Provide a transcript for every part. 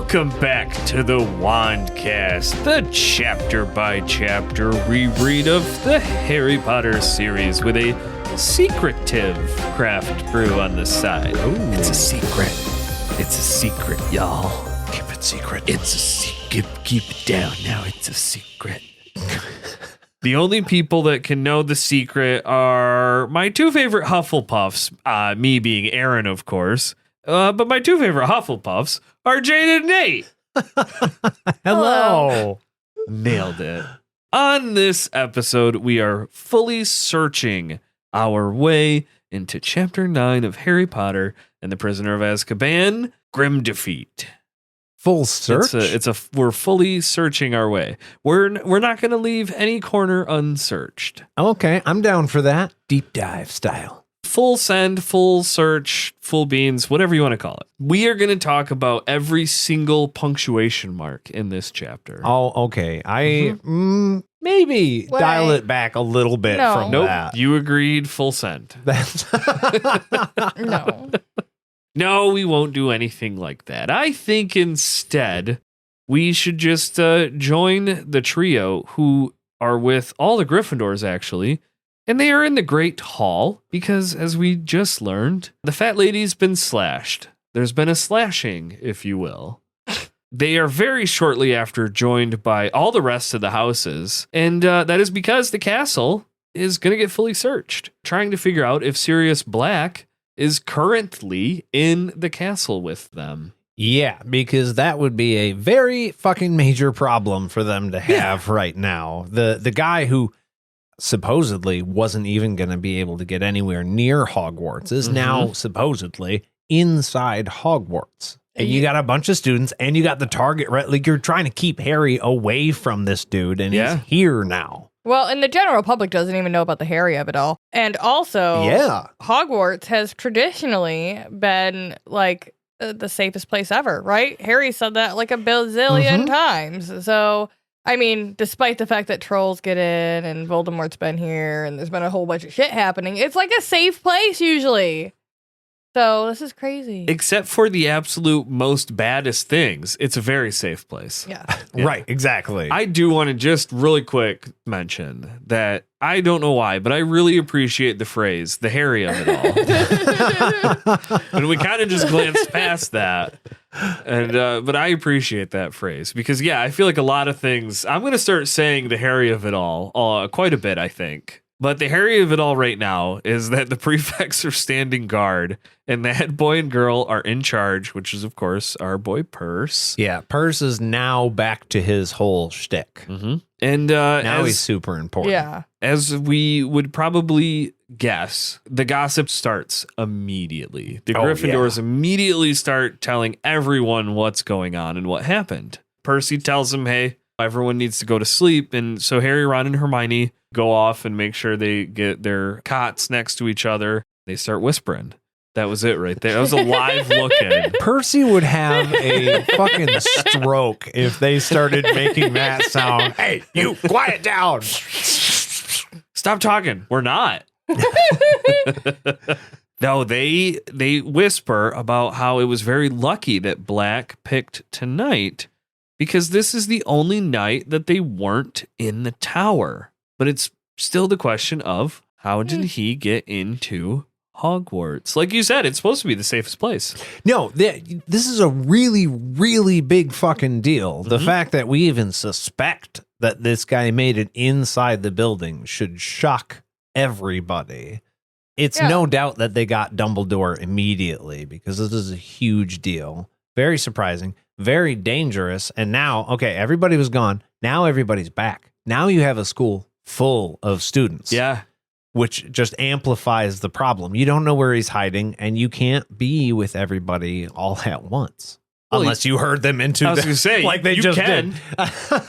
Welcome back to the Wandcast, the chapter-by-chapter reread of the Harry Potter series with a secretive craft brew on the side. Ooh. It's a secret. It's a secret, y'all. Keep it secret. It's a secret. Keep it down now. It's a secret. The only people that can know the secret are my two favorite Hufflepuffs, me being Aaron, of course. But my two favorite Hufflepuffs are Jane and Nate. Hello. Nailed it. On this episode, we are fully searching our way into Chapter 9 of Harry Potter and the Prisoner of Azkaban, Grim Defeat. Full search? We're fully searching our way. We're not going to leave any corner unsearched. Okay, I'm down for that. Deep dive style. Full send, full search, full beans, whatever you want to call it. We are going to talk about every single punctuation mark in this chapter. Oh, okay. Maybe Wait. dial it back a little bit No. from Nope, that. you agreed, full send. That's No. No, we won't do anything like that. I think instead, we should just join the trio who are with all the Gryffindors, actually. And they are in the Great Hall because, as we just learned, the fat lady's been slashed. There's been a slashing, if you will. They are very shortly after joined by all the rest of the houses. And that is because the castle is going to get fully searched, trying to figure out if Sirius Black is currently in the castle with them. Yeah, because that would be a very fucking major problem for them to have right now. The guy who supposedly wasn't even going to be able to get anywhere near Hogwarts is now supposedly inside Hogwarts. And you got a bunch of students and you got the target, right? Like you're trying to keep Harry away from this dude and he's here now. Well, and the general public doesn't even know about the Harry of it all. And also, Hogwarts has traditionally been like the safest place ever, right? Harry said that like a bazillion times. So, I mean, despite the fact that trolls get in and Voldemort's been here and there's been a whole bunch of shit happening, it's like a safe place usually. So this is crazy. Except for the absolute most baddest things, it's a very safe place. Yeah. Right, exactly. I do want to just really quick mention that I don't know why, but I really appreciate the phrase, the Harry of it all. And we kind of just glanced past that. And but I appreciate that phrase because, yeah, I feel like a lot of things, I'm going to start saying the Harry of it all quite a bit, I think. But the Harry of it all right now is that the prefects are standing guard and the head boy and girl are in charge, which is, of course, our boy Perce. Yeah, Perce is now back to his whole shtick. And now he's super important. Yeah. As we would probably guess, the gossip starts immediately. The Gryffindors immediately start telling everyone what's going on and what happened. Percy tells them, hey, everyone needs to go to sleep. And so Harry, Ron, and Hermione go off and make sure they get their cots next to each other. They start whispering. That was it right there. That was a live look in. Percy would have a fucking stroke if they started making that sound. Hey, you, quiet down. Stop talking. We're not. No, they whisper about how it was very lucky that Black picked tonight because this is the only night that they weren't in the tower. But it's still the question of how did he get into Hogwarts? Like you said, it's supposed to be the safest place. No, this is a really, really big fucking deal. The fact that we even suspect that this guy made it inside the building should shock everybody. It's no doubt that they got Dumbledore immediately because this is a huge deal. Very surprising, very dangerous. And now, okay, everybody was gone. Now everybody's back. Now you have a school full of students. Yeah. Which just amplifies the problem. You don't know where he's hiding, and you can't be with everybody all at once. Well, unless you herd them into I was going to say, like they you just can. did.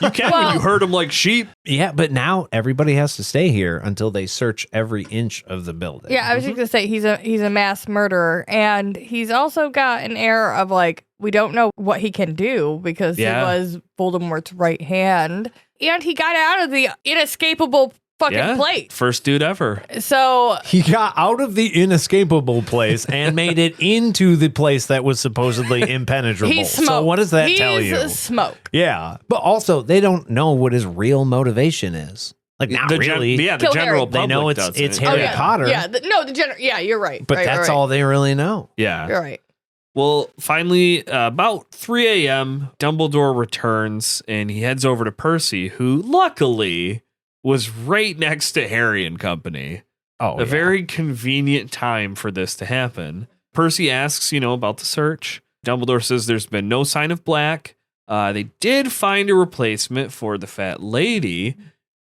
You can when you herd them like sheep. Yeah, but now everybody has to stay here until they search every inch of the building. Yeah, I was just going to say he's a mass murderer, and he's also got an air of like, we don't know what he can do because he was Voldemort's right hand. And he got out of the inescapable fucking place. First dude ever. So he got out of the inescapable place and made it into the place that was supposedly impenetrable. He's smoke. So what does that tell you? He's smoke. Yeah. But also, they don't know what his real motivation is. Like, not really. The Kill general Harry. public They know does it's it. Harry Potter. Yeah, you're right. But right, that's right. all they really know. Yeah. You're right. Well, finally, about 3 a.m., Dumbledore returns and he heads over to Percy, who luckily was right next to Harry and company. Oh, A very convenient time for this to happen. Percy asks, about the search. Dumbledore says there's been no sign of Black. They did find a replacement for the fat lady.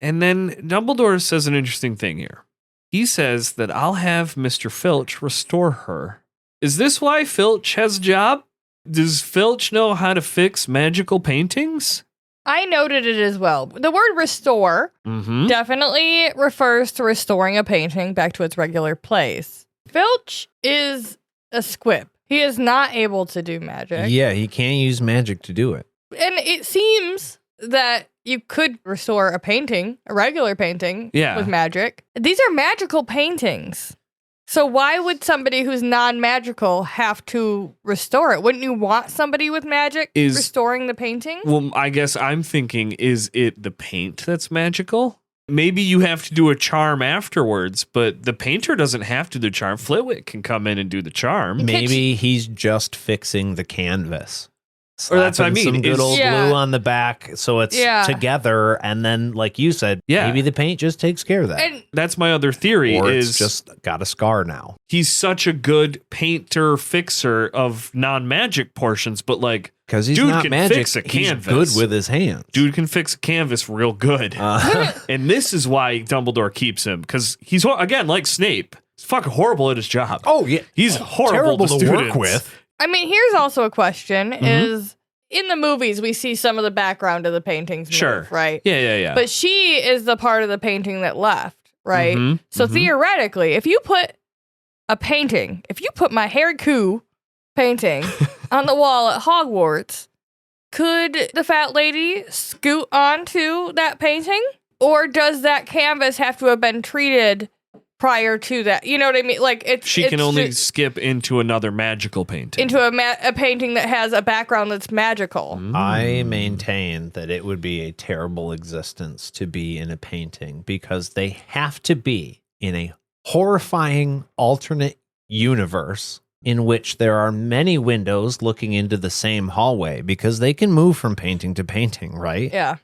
And then Dumbledore says an interesting thing here. He says that I'll have Mr. Filch restore her. Is this why Filch has a job? Does Filch know how to fix magical paintings? I noted it as well. The word restore definitely refers to restoring a painting back to its regular place. Filch is a squib. He is not able to do magic. Yeah, he can't use magic to do it. And it seems that you could restore a painting, a regular painting, with magic. These are magical paintings. So why would somebody who's non-magical have to restore it? Wouldn't you want somebody with magic restoring the painting? Well, I guess I'm thinking, is it the paint that's magical? Maybe you have to do a charm afterwards, but the painter doesn't have to do the charm. Flitwick can come in and do the charm. Maybe he's just fixing the canvas. Or that's what I mean. Some good old glue on the back so it's together. And then, like you said, maybe the paint just takes care of that. And that's my other theory. Or is it's just got a scar now. He's such a good painter fixer of non-magic portions, but like, because he's dude not can magic, fix a canvas. He's good with his hands. Dude can fix a canvas real good. And this is why Dumbledore keeps him, because he's, again, like Snape, he's fucking horrible at his job. Oh, yeah. He's horrible to work with. I mean, here's also a question is, in the movies, we see some of the background of the paintings move, right? Yeah. But she is the part of the painting that left, right? So theoretically, if you put my Harry Coo painting on the wall at Hogwarts, could the fat lady scoot onto that painting? Or does that canvas have to have been treated prior to that? You know what I mean? Like she can only skip into another magical painting. Into a painting that has a background that's magical. I maintain that it would be a terrible existence to be in a painting because they have to be in a horrifying alternate universe in which there are many windows looking into the same hallway because they can move from painting to painting, right? Yeah.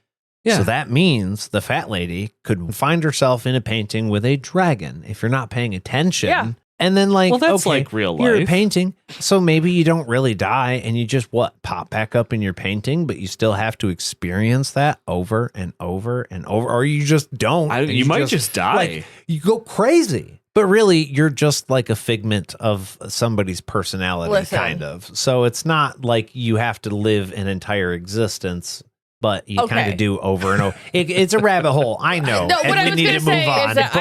So that means the fat lady could find herself in a painting with a dragon if you're not paying attention. Yeah. And then that's like real life. You're a painting, so maybe you don't really die and you just pop back up in your painting, but you still have to experience that over and over and over, or you just don't. You might just die. You go crazy. But really, you're just like a figment of somebody's personality, kind of. So it's not like you have to live an entire existence, but you kind of do over and over. It's a rabbit hole, I know, and we need to move on. But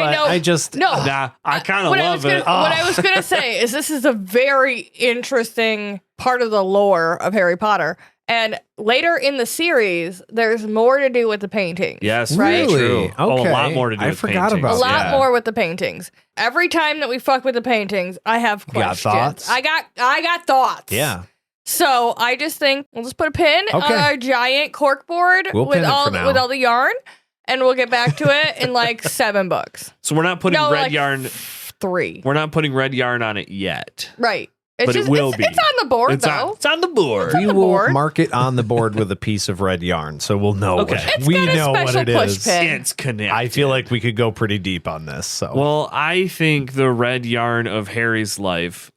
I kind of love it. What I was going to say is this is a very interesting part of the lore of Harry Potter. And later in the series, there's more to do with the paintings. Yes, right? True. Okay. A lot more to do with paintings. A lot more with the paintings. Every time that we fuck with the paintings, I have questions. You got thoughts? I got thoughts. Yeah. So I just think we'll just put a pin on our giant cork board with all the yarn, and we'll get back to it in like 7 books. So we're not putting red yarn. 3. We're not putting red yarn on it yet. Right. But it will be. It's on the board, though. It's on the board. We will mark it on the board with a piece of red yarn, so we'll know. We know what it is. It's connected. I feel like we could go pretty deep on this. So, well, I think the red yarn of Harry's life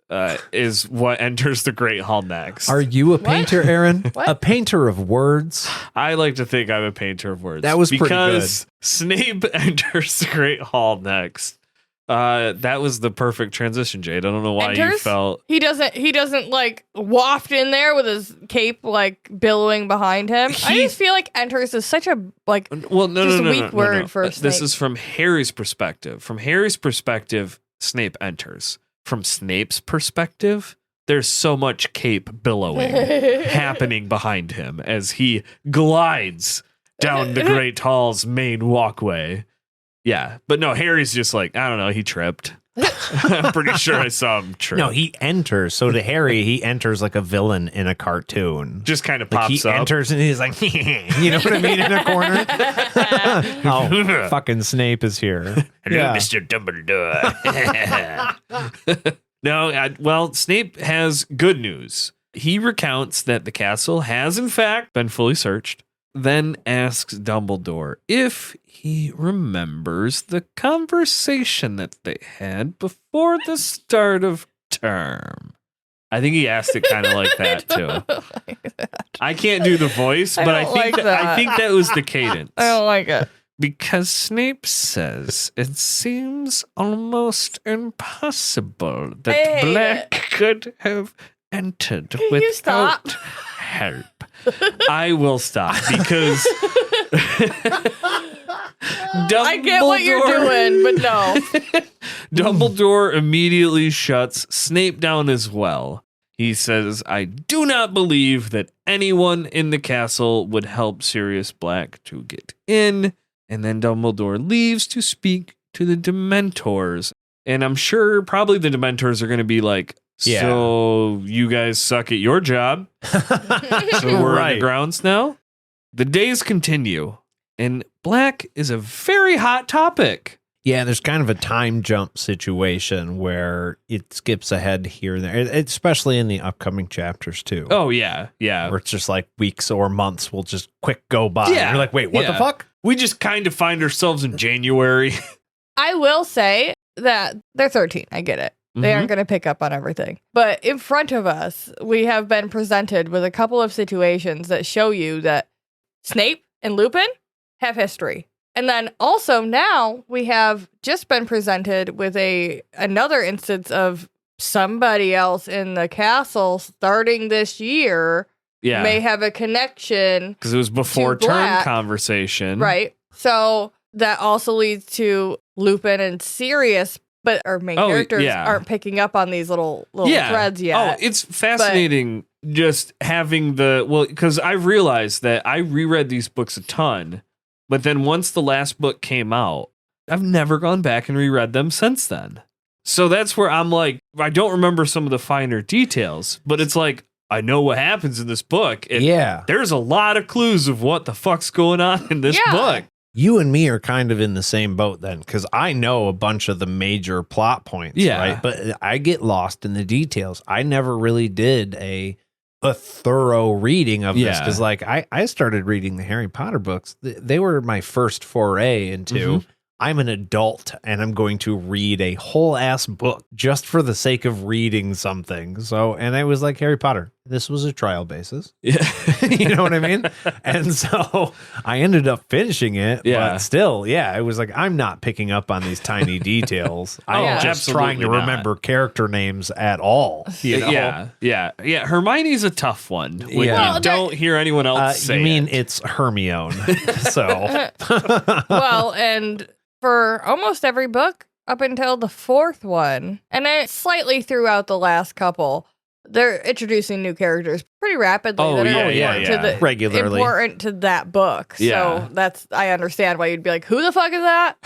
is what enters the Great Hall next. Are you a painter, Aaron? A painter of words? I like to think I'm a painter of words. That was pretty good. Because Snape enters the Great Hall next. That was the perfect transition, Jade. I don't know why you felt he doesn't like waft in there with his cape like billowing behind him. I just feel like enters is such a weak word for Snape. This is from Harry's perspective. From Harry's perspective, Snape enters. From Snape's perspective, there's so much cape billowing happening behind him as he glides down the Great Hall's main walkway. Yeah. But no, Harry's just like, I don't know, he tripped. I'm pretty sure I saw him trip. No, he enters. So to Harry, he enters like a villain in a cartoon. Just kind of Like pops he up. enters and he's like, you know what I mean, in a corner. Oh, fucking Snape is here. Hello, Mr. Dumbledore. No, well, Snape has good news. He recounts that the castle has, in fact, been fully searched, then asks Dumbledore if he remembers the conversation that they had before the start of term. I think he asked it kind of like that, too. I can't do the voice, but I think that was the cadence. I don't like it. Because Snape says it seems almost impossible that Black could have entered without help. I will stop because I get what you're doing, but no. Dumbledore immediately shuts Snape down as well. He says, I do not believe that anyone in the castle would help Sirius Black to get in. And then Dumbledore leaves to speak to the Dementors. And I'm sure probably the Dementors are going to be like, so you guys suck at your job. So we're on the grounds now. The days continue. And Black is a very hot topic. Yeah, there's kind of a time jump situation where it skips ahead here and there, especially in the upcoming chapters, too. Oh, yeah. Yeah. Where it's just like weeks or months will just quick go by. Yeah. You're like, wait, what the fuck? We just kind of find ourselves in January. I will say that they're 13. I get it. They aren't going to pick up on everything. But in front of us, we have been presented with a couple of situations that show you that Snape and Lupin have history. And then also now we have just been presented with another instance of somebody else in the castle starting this year may have a connection. Because it was before term conversation. Right. So that also leads to Lupin and Sirius, but our main characters aren't picking up on these little threads yet. Oh, it's fascinating just having because I realized that I reread these books a ton. But then once the last book came out, I've never gone back and reread them since then. So that's where I'm like, I don't remember some of the finer details, but it's like, I know what happens in this book. And there's a lot of clues of what the fuck's going on in this book. You and me are kind of in the same boat then, because I know a bunch of the major plot points, right? But I get lost in the details. I never really did a thorough reading of this, because like I started reading the Harry Potter books. They were my first foray into I'm an adult and I'm going to read a whole ass book just for the sake of reading something. So, and I was like, Harry Potter, this was a trial basis. Yeah. You know what I mean? And so I ended up finishing it, but still, it was like, I'm not picking up on these tiny details. I'm just trying to remember character names at all. You know? Yeah. Hermione's a tough one when you don't hear anyone else say you mean it's Hermione. So. Well, and for almost every book up until the fourth one, and then slightly throughout the last couple, they're introducing new characters pretty rapidly. Regularly important to that book. So I understand why you'd be like, who the fuck is that?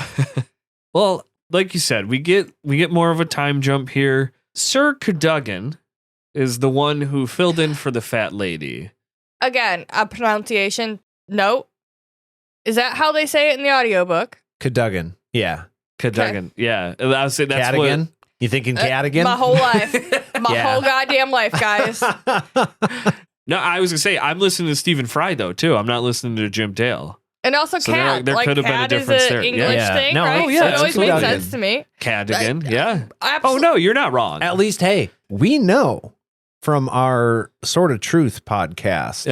Well, like you said, we get more of a time jump here. Sir Cadogan is the one who filled in for the fat lady. Again, a pronunciation note. Is that how they say it in the audiobook? Cadogan. Yeah. Cadogan. Okay. Yeah. I would say that's Cadigan? What... You thinking Cadigan? My whole life. My whole goddamn life, guys. No, I was going to say, I'm listening to Stephen Fry, though, too. I'm not listening to Jim Dale. And also so Cat. There could have been a difference there. English thing, right? So it always made sense to me. Cadigan, Oh, no, you're not wrong. At least, hey, we know from our Sort of Truth podcast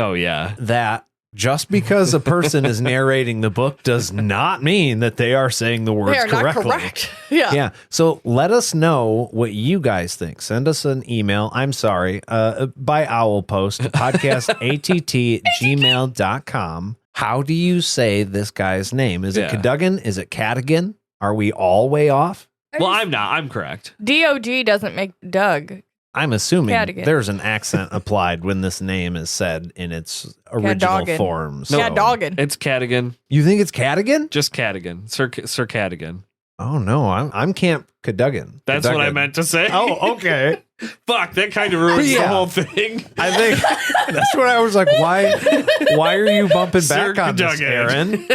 that just because a person is narrating the book does not mean that they are saying the words correctly. Not correct. Yeah. So let us know what you guys think. Send us an email. I'm sorry. By Owl Post, podcastatt@gmail.com. How do you say this guy's name? Is it Cadogan? Is it Cadigan? Are we all way off? Well, I'm not. I'm correct. DOG doesn't make Doug. I'm assuming Cadogan. there's an accent applied when this name is said in its original Cadogan. form. No, Cadogan. It's Cadogan. You think it's Cadogan? Just Cadogan. Sir Cadogan. Oh no, I'm Camp Cadogan. That's what I meant to say. Oh, okay. Fuck, that kind of ruins the whole thing. I think that's what I was like. Why are you bumping back on this, Aaron?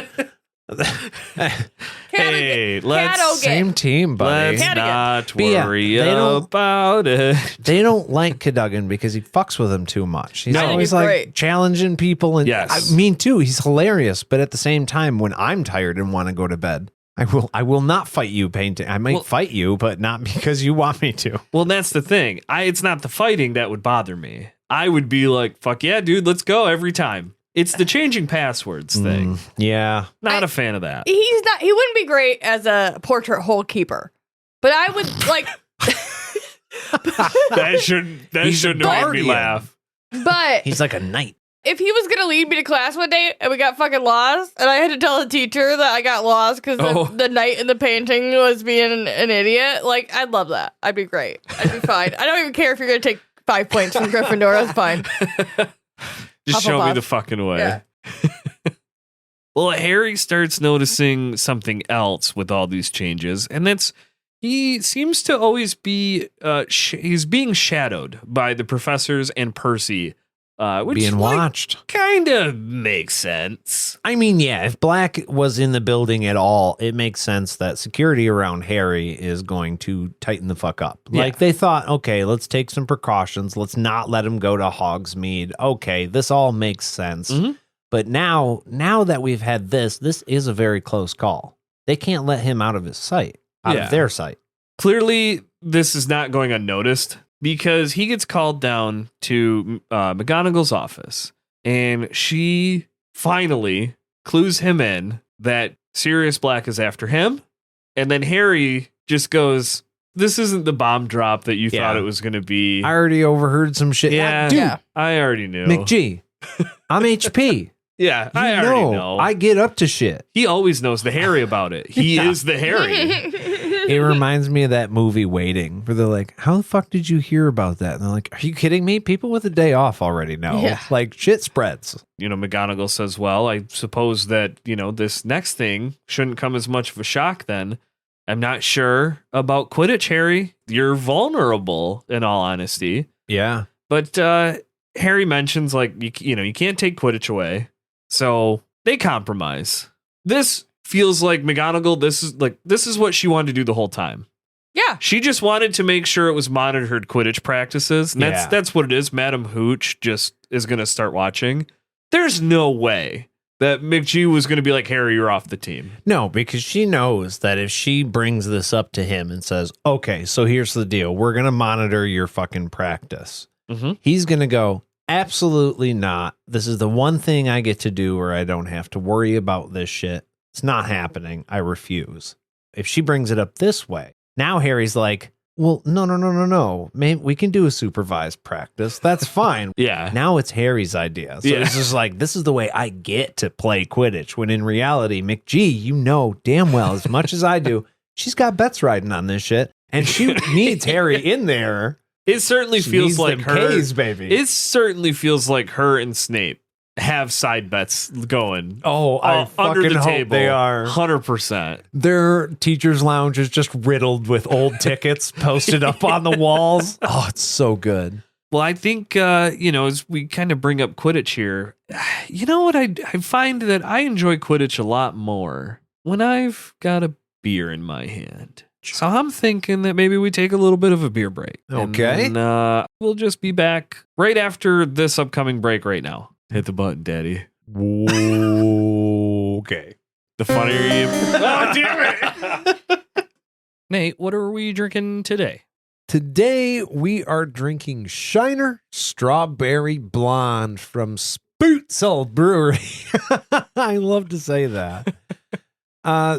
Hey, let's same team, buddy. Let's not worry they don't- about it. They don't like Cadogan because he fucks with them too much. He's always like great. challenging people, and Yes. I mean too. He's hilarious, but at the same time, when I'm tired and want to go to bed, I will not fight you, Painting. I might fight you, but not because you want me to. Well, that's the thing. It's not the fighting that would bother me. I would be like, fuck yeah, dude, let's go every time. It's the changing passwords thing. Yeah. Not a fan of that. He wouldn't be great as a portrait hole keeper. But I would like That shouldn't have made me laugh. But He's like a knight. if he was gonna lead me to class one day and we got fucking lost and I had to tell the teacher that I got lost because the knight in the painting was being an idiot, like I'd love that. I'd be great. I'd be fine. I don't even care if you're gonna take 5 points from Gryffindor. That's fine. Just show me the fucking way. Yeah. Well, Harry starts noticing something else with all these changes, and that's he seems to always be he's being shadowed by the professors and Percy, which Being watched. kind of makes sense. I mean, yeah, if Black was in the building at all, it makes sense that security around Harry is going to tighten the fuck up. Yeah. Like they thought, okay, let's take some precautions. Let's not let him go to Hogsmeade. Okay, this all makes sense. Mhm. But now that we've had this is a very close call. They can't let him out of his sight, out of their sight. Clearly, this is not going unnoticed because he gets called down to McGonagall's office, and she finally clues him in that Sirius Black is after him. And then Harry just goes, this isn't the bomb drop that you thought it was going to be. I already overheard some shit. Yeah, Dude, Yeah. I already knew. McG, I'm HP. Yeah, You I already know. I get up to shit. He always knows the Harry about it. He is the Harry. It reminds me of that movie Waiting, where they're like, how the fuck did you hear about that? And they're like, are you kidding me? People with a day off already know. Yeah. Like, shit spreads. McGonagall says, well, I suppose that, this next thing shouldn't come as much of a shock then. I'm not sure about Quidditch, Harry. You're vulnerable, in all honesty. Yeah. But Harry mentions, like, you can't take Quidditch away. So they compromise. This feels like McGonagall, this is what she wanted to do the whole time. Yeah. She just wanted to make sure it was monitored Quidditch practices. And Yeah. that's what it is. Madam Hooch just is going to start watching. There's no way that McG was going to be like, Harry, you're off the team. No, because she knows that if she brings this up to him and says, okay, so here's the deal. We're going to monitor your fucking practice. Mm-hmm. He's going to go, absolutely not. This is the one thing I get to do where I don't have to worry about this shit. It's not happening. I refuse. If she brings it up this way, now Harry's like, well, no. Maybe we can do a supervised practice. That's fine. Yeah. Now it's Harry's idea. So it's just like, this is the way I get to play Quidditch. When in reality, McG, damn well, as much as I do, she's got bets riding on this shit. And she needs Harry in there. It certainly feels like her. K's, baby. It certainly feels like her and Snape have side bets going. Oh, I under fucking the hope table. they are. 100%. Their teacher's lounge is just riddled with old tickets posted up on the walls. Oh, it's so good. Well, I think, as we kind of bring up Quidditch here, you know what? I find that I enjoy Quidditch a lot more when I've got a beer in my hand. So I'm thinking that maybe we take a little bit of a beer break. Okay. And we'll just be back right after this upcoming break right now. Hit the button, Daddy. Okay. The funnier you... Oh, damn it! Nate, what are we drinking today? Today we are drinking Shiner Strawberry Blonde from Spootzel Brewery. I love to say that.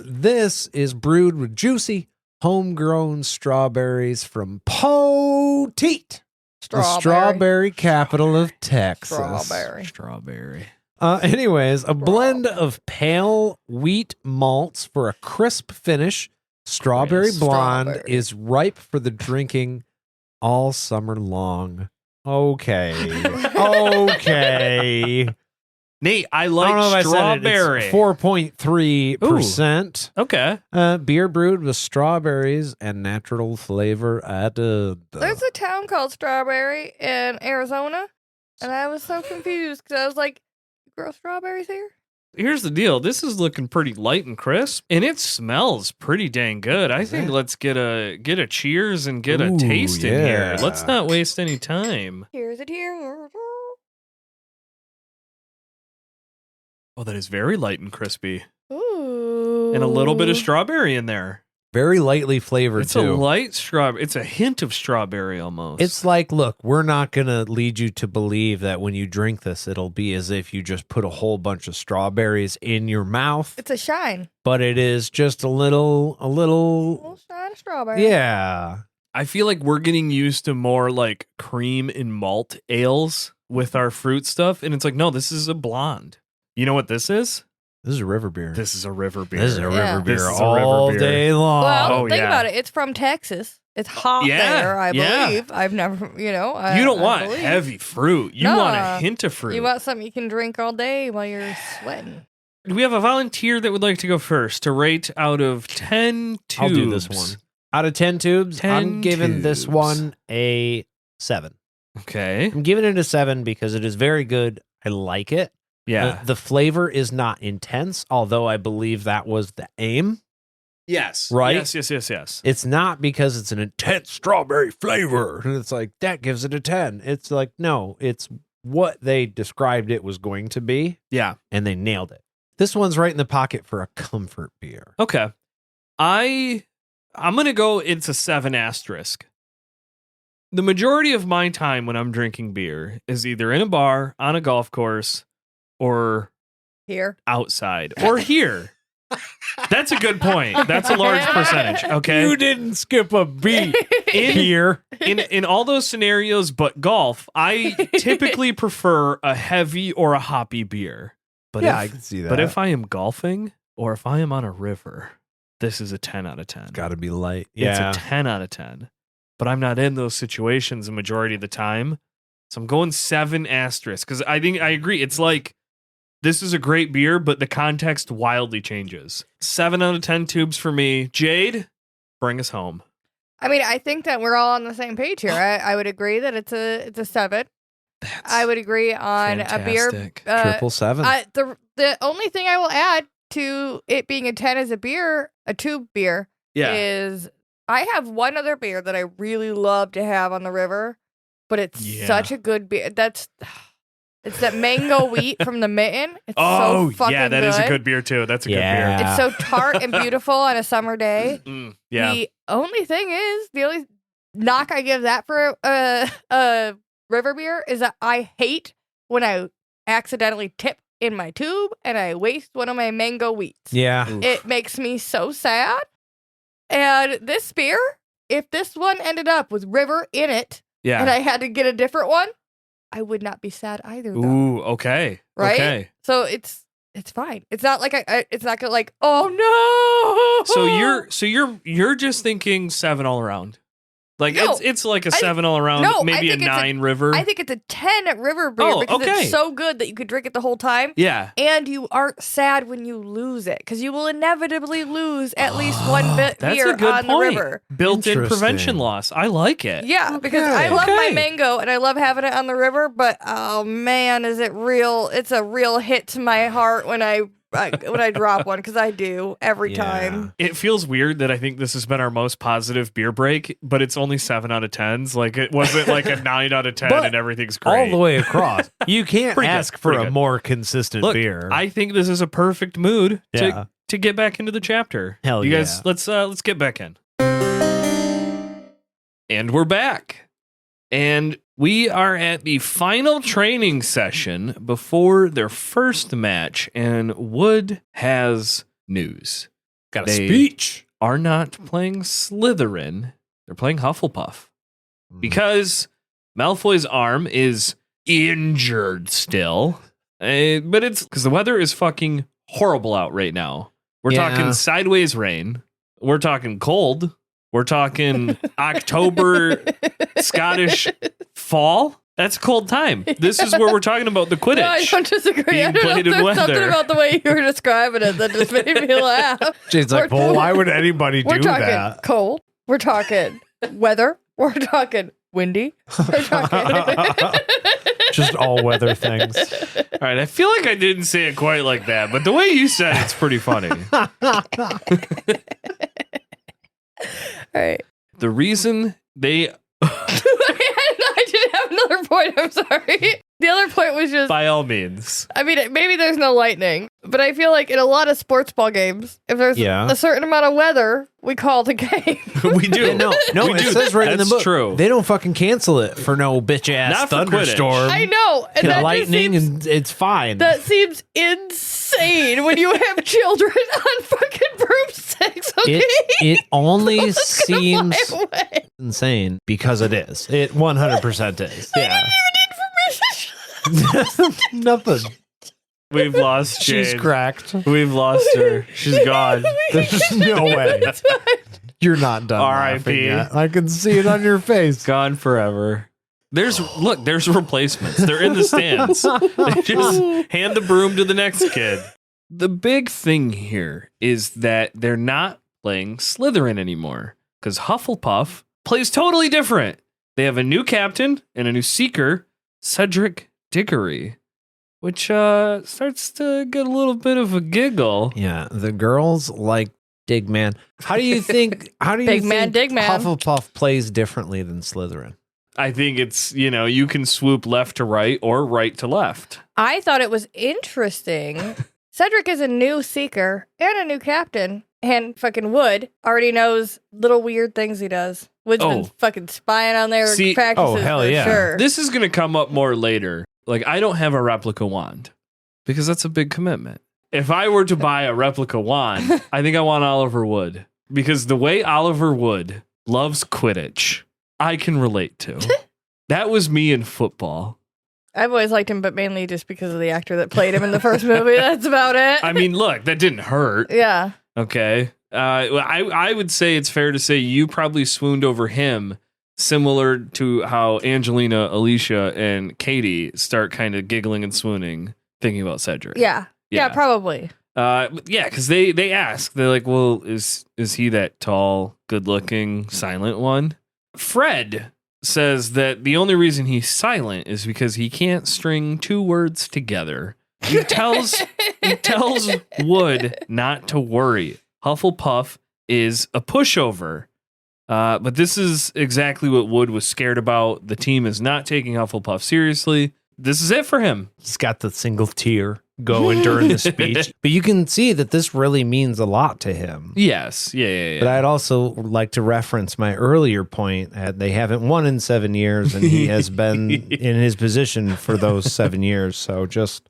This is brewed with juicy, homegrown strawberries from PoA, the strawberry capital of Texas. Strawberry. Anyways, a blend of pale wheat malts for a crisp finish. Strawberry Blonde is ripe for the drinking all summer long. Okay. Okay. Nate, I I don't like know if strawberry. I said it. It's 4.3%. Okay. Beer brewed with strawberries and natural flavor added. There's a town called Strawberry in Arizona, and I was so confused because I was like, "You grow strawberries here?" Here's the deal. This is looking pretty light and crisp, and it smells pretty dang good. I think let's get a cheers and get a taste in here. Let's not waste any time. Here's a tear. Oh, that is very light and crispy. Ooh. And a little bit of strawberry in there. Very lightly flavored, It's too. a light strawberry. It's a hint of strawberry almost. It's like, look, we're not going to lead you to believe that when you drink this, it'll be as if you just put a whole bunch of strawberries in your mouth. It's a shine. But it is just a little. A little shine of strawberry. Yeah. I feel like we're getting used to more like cream and malt ales with our fruit stuff. And it's like, no, this is a blonde. You know what this is? This is a river beer. This is a river beer. This is a river beer This is a all river beer. day long. Well, think about it. It's from Texas. It's hot there, I yeah. believe. I've never, You don't want heavy fruit. You want a hint of fruit. You want something you can drink all day while you're sweating. We have a volunteer that would like to go first to rate out of 10 tubes. I'll do this one. Out of 10 tubes, 10 I'm giving this tubes. one a 7. Okay. I'm giving it a 7 because it is very good. I like it. Yeah. The flavor is not intense, although I believe that was the aim. Yes. Right? Yes. It's not because it's an intense strawberry flavor. And it's like, that gives it a 10. It's like, no, it's what they described it was going to be. Yeah. And they nailed it. This one's right in the pocket for a comfort beer. Okay. I'm going to go, it's a 7 asterisk. The majority of my time when I'm drinking beer is either in a bar, on a golf course, or Here. outside, or here. That's a good point. That's a large percentage. Okay. You didn't skip a beat here. In all those scenarios, but golf, I typically prefer a heavy or a hoppy beer. But Yeah, I can see that. But if I am golfing or if I am on a river, this is a 10 out of 10. It's got to be light. It's Yeah. a 10 out of 10. But I'm not in those situations the majority of the time. So I'm going 7 asterisk because I think I agree. It's like, this is a great beer, but the context wildly changes. 7 out of 10 tubes for me. Jade, bring us home. I mean, I think that we're all on the same page here. I would agree that it's a 7. I would agree on a beer. Fantastic. 777. The only thing I will add to it being a 10 as a beer, a tube beer, is I have one other beer that I really love to have on the river, but it's such a good beer. It's that mango wheat from the Mitten. It's so fucking yeah, that good. is a good beer too. That's a good beer. It's so tart and beautiful on a summer day. Yeah. The only thing is, the only knock I give that for a river beer is that I hate when I accidentally tip in my tube and I waste one of my mango wheats. Yeah. Oof. It makes me so sad. And this beer, if this one ended up with river in it, Yeah. and I had to get a different one, I would not be sad either. Though. Ooh, okay. Right? Okay. So it's fine. It's not like it's not gonna like, oh no. So you're just thinking 7 all around. Like No, it's like a 7 all around, no, I maybe a think it's 9 river. I think it's a 10 at river beer because okay. it's so good that you could drink it the whole time. Yeah. And you aren't sad when you lose it because you will inevitably lose at least one bit That's beer a good on point. the river. Built-in prevention Interesting. loss. I like it. Yeah, because I love Okay. my mango and I love having it on the river, but oh man, is it real? It's a real hit to my heart when I drop one because I do every time. It feels weird that I think this has been our most positive beer break, but it's only 7 out of 10s. Like it wasn't like a 9 out of 10 But and everything's great. all the way across. You can't Pretty good, ask for pretty a good. more consistent Look, beer. I think this is a perfect mood Yeah. to get back into the chapter. Hell you guys, yeah. let's get back in. And we're back. And we are at the final training session before their first match, and Wood has news. Got a They speech. Are not playing Slytherin. They're playing Hufflepuff. Because Malfoy's arm is injured still. But it's because the weather is fucking horrible out right now. We're Yeah. talking sideways rain. We're talking cold. We're talking October Scottish fall. That's a cold time. This is where we're talking about the Quidditch. No, I don't disagree. Being I don't know played if in there's something weather. about the way you were describing it that just made me laugh. Jane's like, well, why would anybody We're do talking that? cold. We're talking weather. We're talking windy. We're talking... Just all weather things. All right, I feel like I didn't say it quite like that, but the way you said it's pretty funny. All right. The reason they... I did have another point. I'm sorry. The other point was just... By all means. I mean, maybe there's no lightning, but I feel like in a lot of sports ball games, if there's a certain amount of weather, we call it a game. We do. Yeah, no, We it do. says right in the That's book. true. They don't fucking cancel it for no bitch ass Not for Quidditch. thunderstorm. I know. And that lightning, just and it's fine. that seems insane when you have children on fucking broomsticks, okay? It only Let's go seems my way. insane because it is. It 100% is. Yeah. Nothing. We've lost Jade. She's cracked. We've lost her. She's gone. There's no way. You're not done. R.I.P. Yet. I can see it on your face. Gone forever. There's replacements. They're in the stands. They just hand the broom to the next kid. The big thing here is that they're not playing Slytherin anymore because Hufflepuff plays totally different. They have a new captain and a new seeker, Cedric Diggory, which starts to get a little bit of a giggle. Yeah, the girls like Digman. How do you think Big man, Digman. Hufflepuff plays differently than Slytherin? I think it's, you can swoop left to right or right to left. I thought it was interesting. Cedric is a new seeker and a new captain, and fucking Wood already knows little weird things he does. Wood's been fucking spying on their practices hell for yeah. sure. This is going to come up more later. Like, I don't have a replica wand because that's a big commitment. If I were to buy a replica wand, I think I want Oliver Wood because the way Oliver Wood loves Quidditch, I can relate to. That was me in football. I've always liked him, but mainly just because of the actor that played him in the first movie. That's about it. I mean, look, that didn't hurt. Yeah. Okay. I would say it's fair to say you probably swooned over him, similar to how Angelina, Alicia, and Katie start kind of giggling and swooning, thinking about Cedric. Yeah. Yeah, probably. Yeah, because they ask, they're like, well, is he that tall, good-looking, silent one? Fred says that the only reason he's silent is because he can't string two words together. He tells Wood not to worry. Hufflepuff is a pushover. But this is exactly what Wood was scared about. The team is not taking Hufflepuff seriously. This is it for him. He's got the single tear going during the speech. But you can see that this really means a lot to him. Yes. Yeah. But I'd also like to reference my earlier point that they haven't won in 7 years, and he has been in his position for those 7 years. So just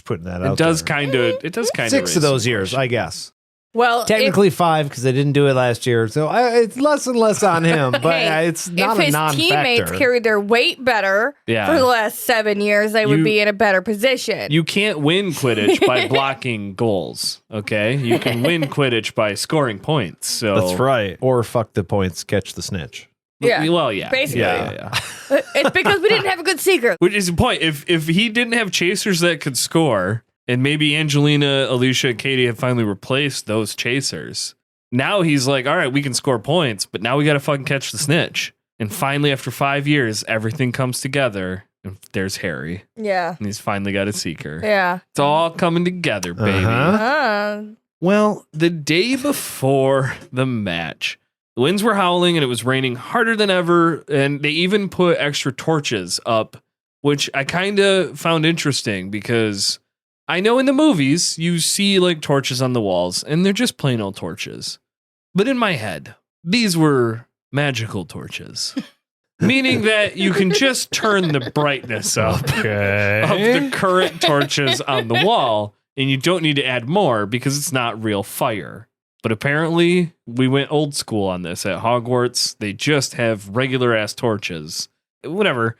putting that out It does there. kind of 6 of those years, I guess. Well, Technically 5 because they didn't do it last year. So it's less and less on him. But it's not if a non-factor. his teammates carried their weight better for the last 7 years, they would be in a better position. You can't win Quidditch by blocking goals, okay? You can win Quidditch by scoring points. So That's right. Or fuck the points, catch the snitch. Yeah. Well, yeah. Basically. Yeah. It's because we didn't have a good seeker. Which is the point. If he didn't have chasers that could score, and maybe Angelina, Alicia, and Katie have finally replaced those chasers, now he's like, all right, we can score points, but now we got to fucking catch the snitch. And finally, after 5 years, everything comes together. And there's Harry. Yeah. And he's finally got a seeker. Yeah. It's all coming together, baby. Well, the day before the match, the winds were howling and it was raining harder than ever. And they even put extra torches up, which I kind of found interesting because I know in the movies you see like torches on the walls and they're just plain old torches. But in my head, these were magical torches. Meaning that you can just turn the brightness up of the current torches on the wall and you don't need to add more because it's not real fire. But apparently we went old school on this at Hogwarts. They just have regular ass torches. Whatever.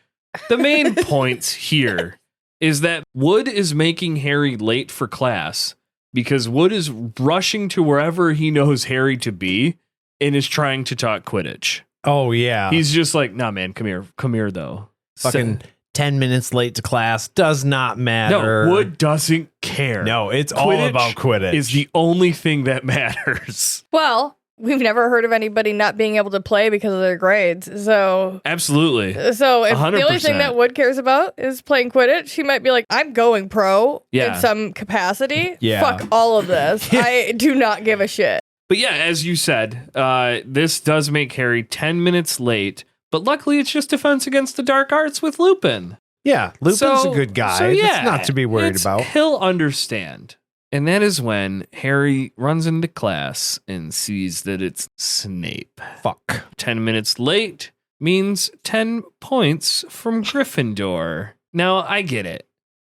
The main points here is that Wood is making Harry late for class because Wood is rushing to wherever he knows Harry to be. and is trying to talk Quidditch. Oh, yeah. He's just like, nah, man, come here. Come here, though. Fucking 10 minutes late to class does not matter. No, Wood doesn't care. No, it's all about Quidditch. Is the only thing that matters. Well, we've never heard of anybody not being able to play because of their grades. So absolutely. So if 100%. the only thing that Wood cares about is playing Quidditch, he might be like, I'm going pro in some capacity. Yeah. Fuck all of this. I do not give a shit. But yeah, as you said, this does make Harry 10 minutes late. But luckily, it's just defense against the dark arts with Lupin. Yeah, Lupin's a good guy. So yeah, it's not to be worried about. He'll understand. And that is when Harry runs into class and sees that it's Snape. Fuck. 10 minutes late means 10 points from Gryffindor. Now, I get it.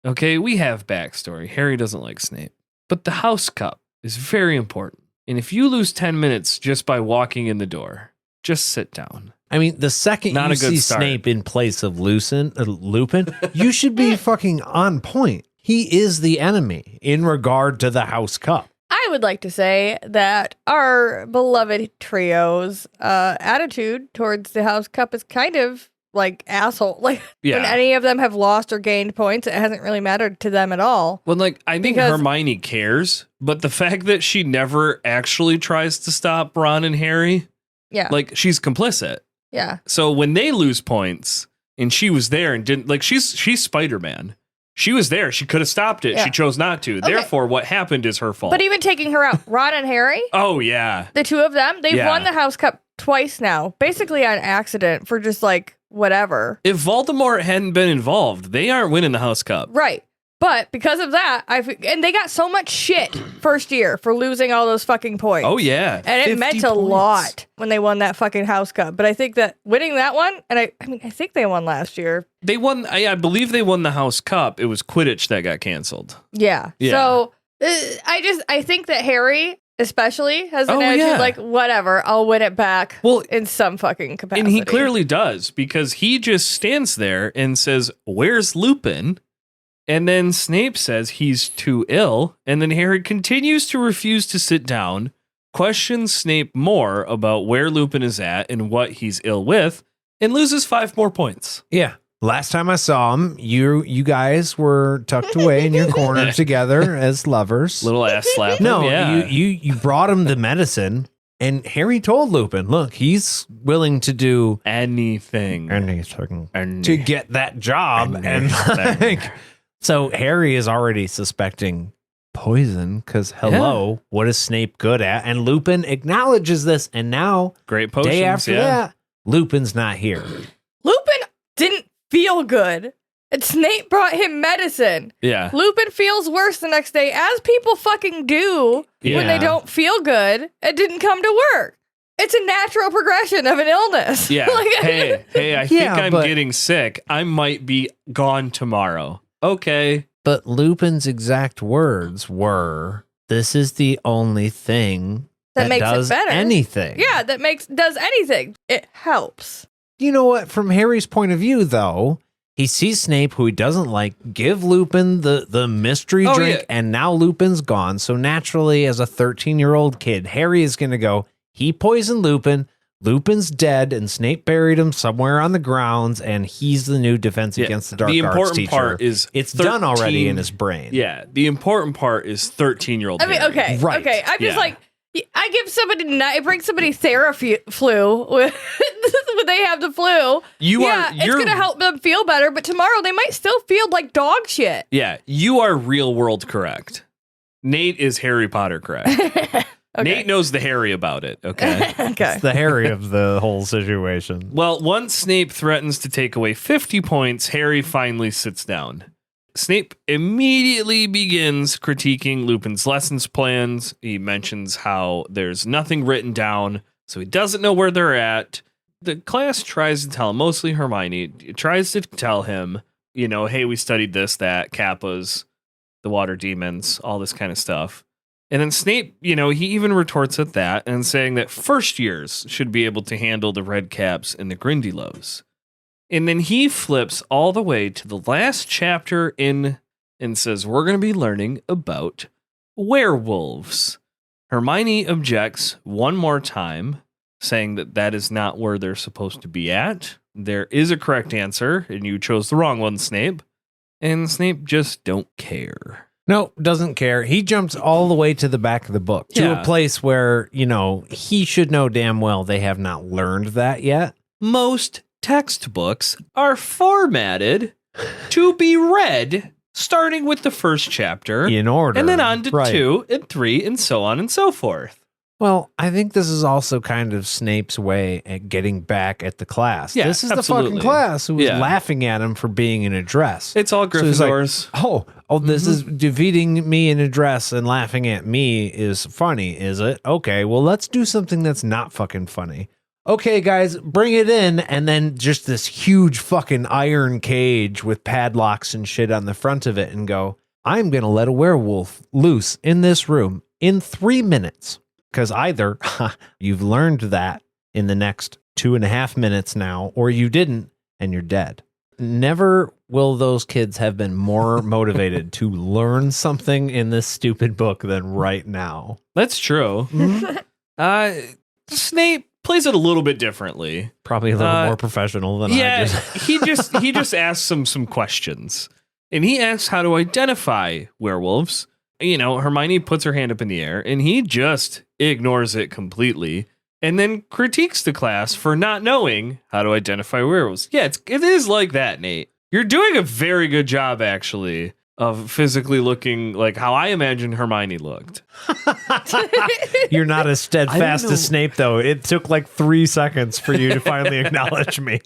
Okay, we have backstory. Harry doesn't like Snape. But the house cup is very important. And if you lose 10 minutes just by walking in the door, just sit down. I mean, the second you see Snape in place of Lupin, you should be fucking on point. He is the enemy in regard to the House Cup. I would like to say that our beloved trio's attitude towards the House Cup is kind of like asshole. Like when any of them have lost or gained points, it hasn't really mattered to them at all. Well, like I think Hermione cares, but the fact that she never actually tries to stop Ron and Harry, like she's complicit. Yeah. So when they lose points and she was there and didn't, like she's Spider-Man. She was there. She could have stopped it. Yeah. She chose not to. Okay. Therefore, what happened is her fault. But even taking her out, Ron and Harry. Oh, yeah. The two of them, they've won the House Cup twice now, basically on accident for just like whatever. If Voldemort hadn't been involved, they aren't winning the House Cup. Right. But because of that, and they got so much shit first year for losing all those fucking points. Oh, yeah. And it meant a lot when they won that fucking House Cup. But I think that winning that one, and I think they won last year. They won, I believe they won the House Cup. It was Quidditch that got canceled. Yeah. So I think that Harry especially has an attitude like, whatever, I'll win it back in some fucking capacity. And he clearly does, because he just stands there and says, "Where's Lupin?" And then Snape says he's too ill, and then Harry continues to refuse to sit down, questions Snape more about where Lupin is at and what he's ill with, and loses 5 more points. Yeah. Last time I saw him, you guys were tucked away in your corner together as lovers. Little ass slap. No, you brought him the medicine, and Harry told Lupin, look, he's willing to do anything to get that job. And like, so Harry is already suspecting poison because, what is Snape good at? And Lupin acknowledges this, and now, great potions, day after that, Lupin's not here. Lupin didn't feel good, and Snape brought him medicine. Yeah. Lupin feels worse the next day, as people fucking do when they don't feel good and didn't come to work. It's a natural progression of an illness. Yeah. hey, I think I'm getting sick. I might be gone tomorrow. Okay. But Lupin's exact words were, this is the only thing that makes does it better. Anything. Yeah, does anything. It helps. You know what? From Harry's point of view, though, he sees Snape, who he doesn't like, give Lupin the mystery drink, and now Lupin's gone. So naturally, as a 13-year-old kid, Harry is going to go, he poisoned Lupin. Lupin's dead, and Snape buried him somewhere on the grounds, and he's the new Defense Against the Dark Arts teacher. The important part is it's done already in his brain. Yeah, the important part is 13-year-old. I mean, Harry. Okay. I'm just like, I give somebody, I bring somebody Theraflu when they have the flu. It's going to help them feel better, but tomorrow they might still feel like dog shit. Yeah, you are real world correct. Nate is Harry Potter correct. Okay. Nate knows the Harry about it, okay? Okay. It's the Harry of the whole situation. Well, once Snape threatens to take away 50 points, Harry finally sits down. Snape immediately begins critiquing Lupin's lessons plans. He mentions how there's nothing written down, so he doesn't know where they're at. The class tries to tell him, mostly Hermione, tries to tell him, hey, we studied this, that, Kappas, the water demons, all this kind of stuff. And then Snape, he even retorts at that and saying that first years should be able to handle the red caps and the Grindylows. And then he flips all the way to the last chapter and says, we're going to be learning about werewolves. Hermione objects one more time. saying that that is not where they're supposed to be at. There is a correct answer, and you chose the wrong one, Snape. And Snape just don't care. No, doesn't care. He jumps all the way to the back of the book to a place where, he should know damn well they have not learned that yet. Most textbooks are formatted to be read starting with the first chapter in order, and then on to 2 and 3 and so on and so forth. Well, I think this is also kind of Snape's way at getting back at the class. Yeah, this is absolutely. the fucking class who was laughing at him for being in a dress. It's all Gryffindors. So this is defeating me in a dress and laughing at me is funny, is it? Okay, well, let's do something that's not fucking funny. Okay, guys, bring it in. And then just this huge fucking iron cage with padlocks and shit on the front of it and go, I'm going to let a werewolf loose in this room in 3 minutes. Because either you've learned that in the next 2.5 minutes now, or you didn't, and you're dead. Never will those kids have been more motivated to learn something in this stupid book than right now. That's true. Snape plays it a little bit differently. Probably a little more professional than I did. he just asks some questions. And he asks how to identify werewolves. Hermione puts her hand up in the air, and he just ignores it completely, and then critiques the class for not knowing how to identify werewolves. Yeah, it is like that, Nate. You're doing a very good job, actually, of physically looking like how I imagined Hermione looked. You're not as steadfast as Snape, though. It took like 3 seconds for you to finally acknowledge me.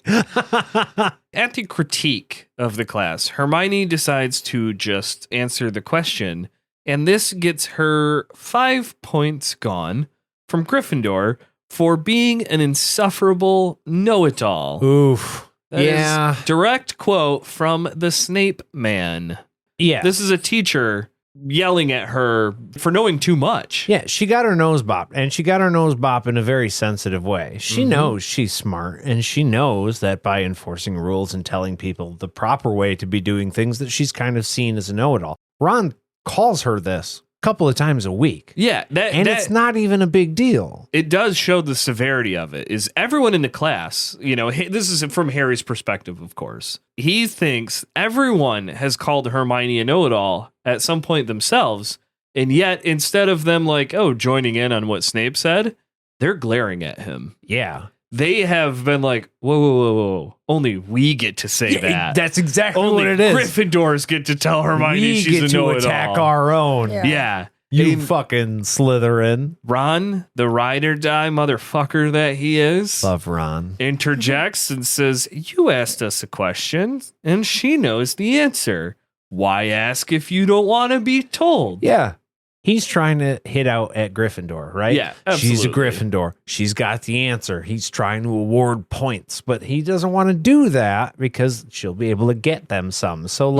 At the critique of the class, Hermione decides to just answer the question. And this gets her 5 points gone from Gryffindor for being an insufferable know-it-all. Oof. That is direct quote from the Snape man. Yeah. This is a teacher yelling at her for knowing too much. Yeah, she got her nose bopped, and she got her nose bopped in a very sensitive way. She knows she's smart, and she knows that by enforcing rules and telling people the proper way to be doing things that she's kind of seen as a know-it-all. Ron calls her this a couple of times a week. Yeah. It's not even a big deal. It does show the severity of it. Is everyone in the class, this is from Harry's perspective, of course. He thinks everyone has called Hermione a know-it-all at some point themselves. And yet, instead of them joining in on what Snape said, they're glaring at him. Yeah. They have been like, whoa. Only we get to say that. That's exactly Only what it is. Gryffindors get to tell Hermione she's a know-it-all. We get to attack our own. Yeah. You fucking Slytherin. Ron, the ride or die motherfucker that he is, love Ron, interjects and says, you asked us a question, and she knows the answer. Why ask if you don't want to be told? Yeah. He's trying to hit out at Gryffindor, right? Yeah, absolutely. She's a Gryffindor. She's got the answer. He's trying to award points, but he doesn't want to do that because she'll be able to get them some. So,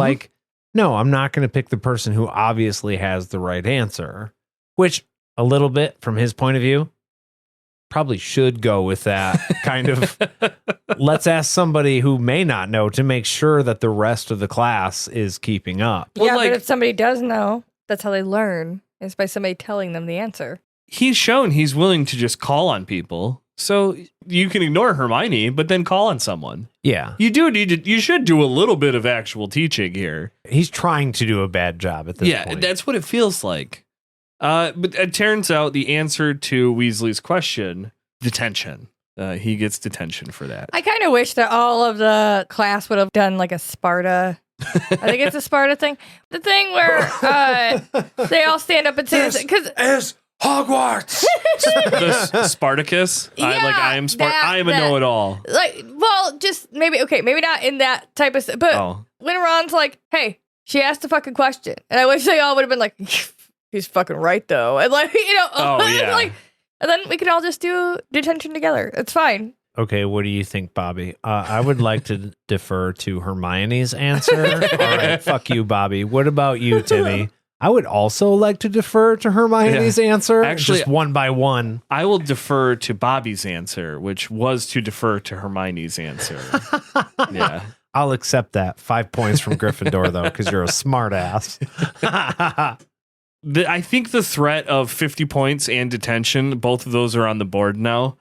no, I'm not going to pick the person who obviously has the right answer, which a little bit from his point of view, probably should go with that kind of, let's ask somebody who may not know to make sure that the rest of the class is keeping up. Yeah, but if somebody does know, that's how they learn. It's by somebody telling them the answer. He's shown he's willing to just call on people. So you can ignore Hermione, but then call on someone. Yeah. You should do a little bit of actual teaching here. He's trying to do a bad job at this point. Yeah, that's what it feels like. But it turns out the answer to Weasley's question, detention. He gets detention for that. I kind of wish that all of the class would have done like a Sparta. I think it's a Sparta thing. The thing where they all stand up and say this. Is Hogwarts. The Spartacus. Yeah, I am a know-it-all. Just maybe not in that type of. But when Ron's like, "Hey, she asked a fucking question," and I wish they all would have been like, "He's fucking right, though," and and then we could all just do detention together. It's fine. Okay, what do you think, Bobby? I would like to defer to Hermione's answer. All right, fuck you, Bobby. What about you, Timmy? I would also like to defer to Hermione's answer, actually, just one by one. I will defer to Bobby's answer, which was to defer to Hermione's answer. Yeah. I'll accept that. 5 points from Gryffindor, though, because you're a smart ass. I think the threat of 50 points and detention, both of those are on the board now.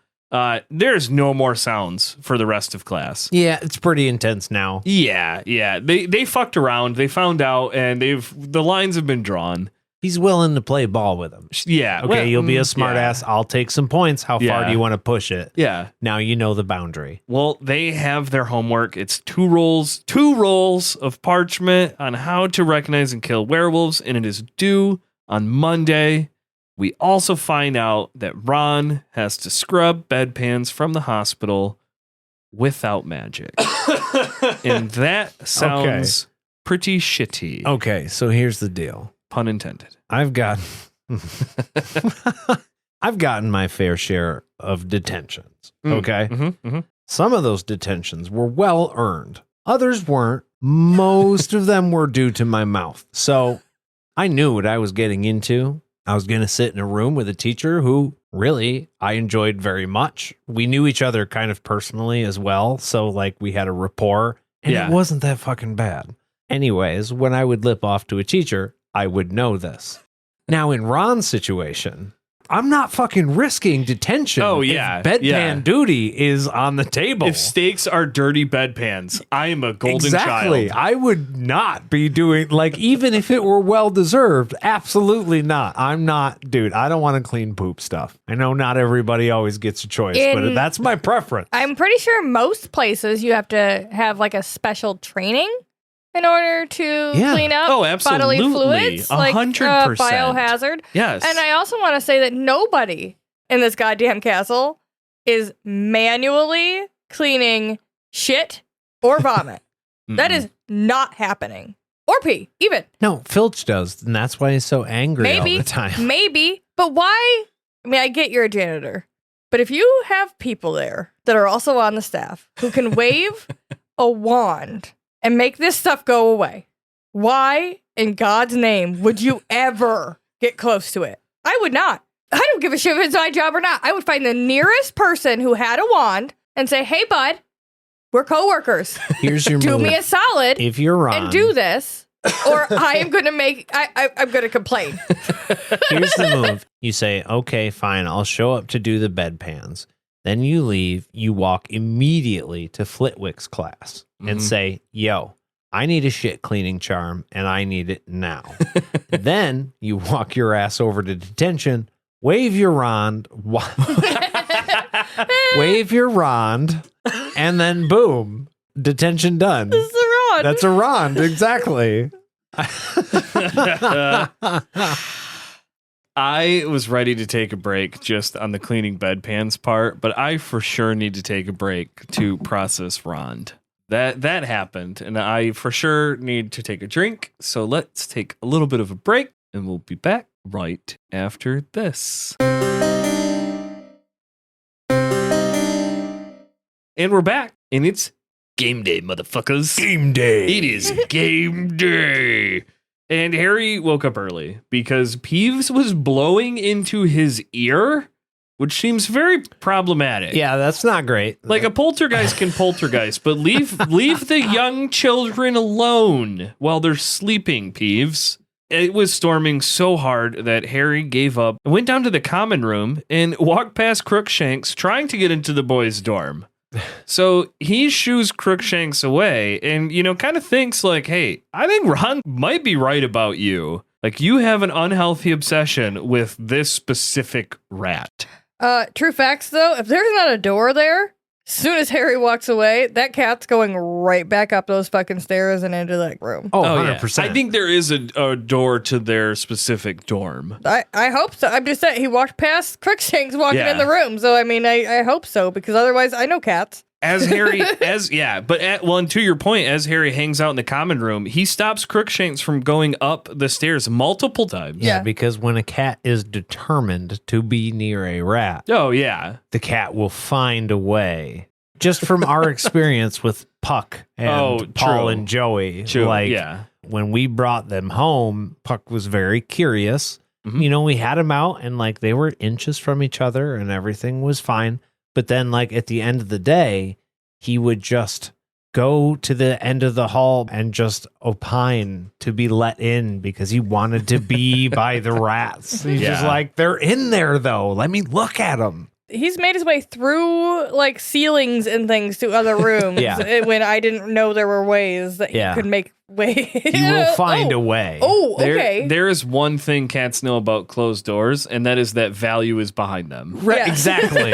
there's no more sounds for the rest of class. Yeah, it's pretty intense now. Yeah. They fucked around. They found out, and the lines have been drawn. He's willing to play ball with him. Yeah. Okay, well, you'll be a smart ass. I'll take some points. How far do you want to push it? Yeah. Now you know the boundary. Well, they have their homework. It's two rolls of parchment on how to recognize and kill werewolves, and it is due on Monday. We also find out that Ron has to scrub bedpans from the hospital without magic. And that sounds pretty shitty. Okay, so here's the deal. Pun intended. I've gotten my fair share of detentions. Okay. Some of those detentions were well earned. Others weren't. Most of them were due to my mouth. So I knew what I was getting into. I was going to sit in a room with a teacher who really I enjoyed very much. We knew each other kind of personally as well. So like we had a rapport and it wasn't that fucking bad. Anyways, when I would lip off to a teacher, I would know this. Now, in Ron's situation, I'm not fucking risking detention. Oh, yeah. If bedpan duty is on the table. If stakes are dirty bedpans, I am a golden exactly. child. I would not be doing, like, even if it were well-deserved, absolutely not. I'm not, dude, I don't want to clean poop stuff. I know not everybody always gets a choice, but that's my preference. I'm pretty sure most places you have to have, like, a special training in order to clean up bodily fluids, 100%. like biohazard. Yes. And I also want to say that nobody in this goddamn castle is manually cleaning shit or vomit. That is not happening. Or pee, even. No, Filch does, and that's why he's so angry all the time. Maybe, but why? I mean, I get you're a janitor, but if you have people there that are also on the staff who can wave a wand and make this stuff go away, why in God's name would you ever get close to it? I would not. I don't give a shit if it's my job or not. I would find the nearest person who had a wand and say, hey, bud, we're coworkers. Here's your do move. me a solid if you're Ron, and do this, or I am going to I'm going to complain. Here's the move. You say, okay, fine, I'll show up to do the bedpans. Then you leave, you walk immediately to Flitwick's class and say, yo, I need a shit cleaning charm and I need it now. Then you walk your ass over to detention, wave your wand, wave your wand, and then boom, detention done. This is a wand. That's a wand, exactly. I was ready to take a break just on the cleaning bedpans part, but I for sure need to take a break to process Rond. That happened, and I for sure need to take a drink. So let's take a little bit of a break, and we'll be back right after this. And we're back, and it's game day, motherfuckers. Game day. It is game day. And Harry woke up early because Peeves was blowing into his ear, which seems very problematic. Yeah, that's not great. Like a poltergeist can poltergeist, but leave the young children alone while they're sleeping, Peeves. It was storming so hard that Harry gave up and went down to the common room and walked past Crookshanks trying to get into the boys' dorm. So he shoos Crookshanks away and, kind of thinks like, hey, I think Ron might be right about you. Like, you have an unhealthy obsession with this specific rat. True facts, though, if there's not a door there, as soon as Harry walks away, that cat's going right back up those fucking stairs and into that room. Oh, 100%. Yeah. I think there is a door to their specific dorm. I hope so. I'm just saying, he walked past Crookshanks walking in the room. So, I mean, I hope so, because otherwise I know cats. As Harry, and to your point, as Harry hangs out in the common room, he stops Crookshanks from going up the stairs multiple times. Yeah, because when a cat is determined to be near a rat, the cat will find a way. Just from our experience with Puck and Paul and Joey, when we brought them home, Puck was very curious. Mm-hmm. We had him out and they were inches from each other and everything was fine. But then, at the end of the day, he would just go to the end of the hall and just opine to be let in because he wanted to be by the rats. He's just like, they're in there, though. Let me look at them. he's made his way through like ceilings and things to other rooms when I didn't know there were ways that you could make way. You will find a way. Oh, okay. There is one thing cats know about closed doors, and that is that value is behind them. Right, exactly.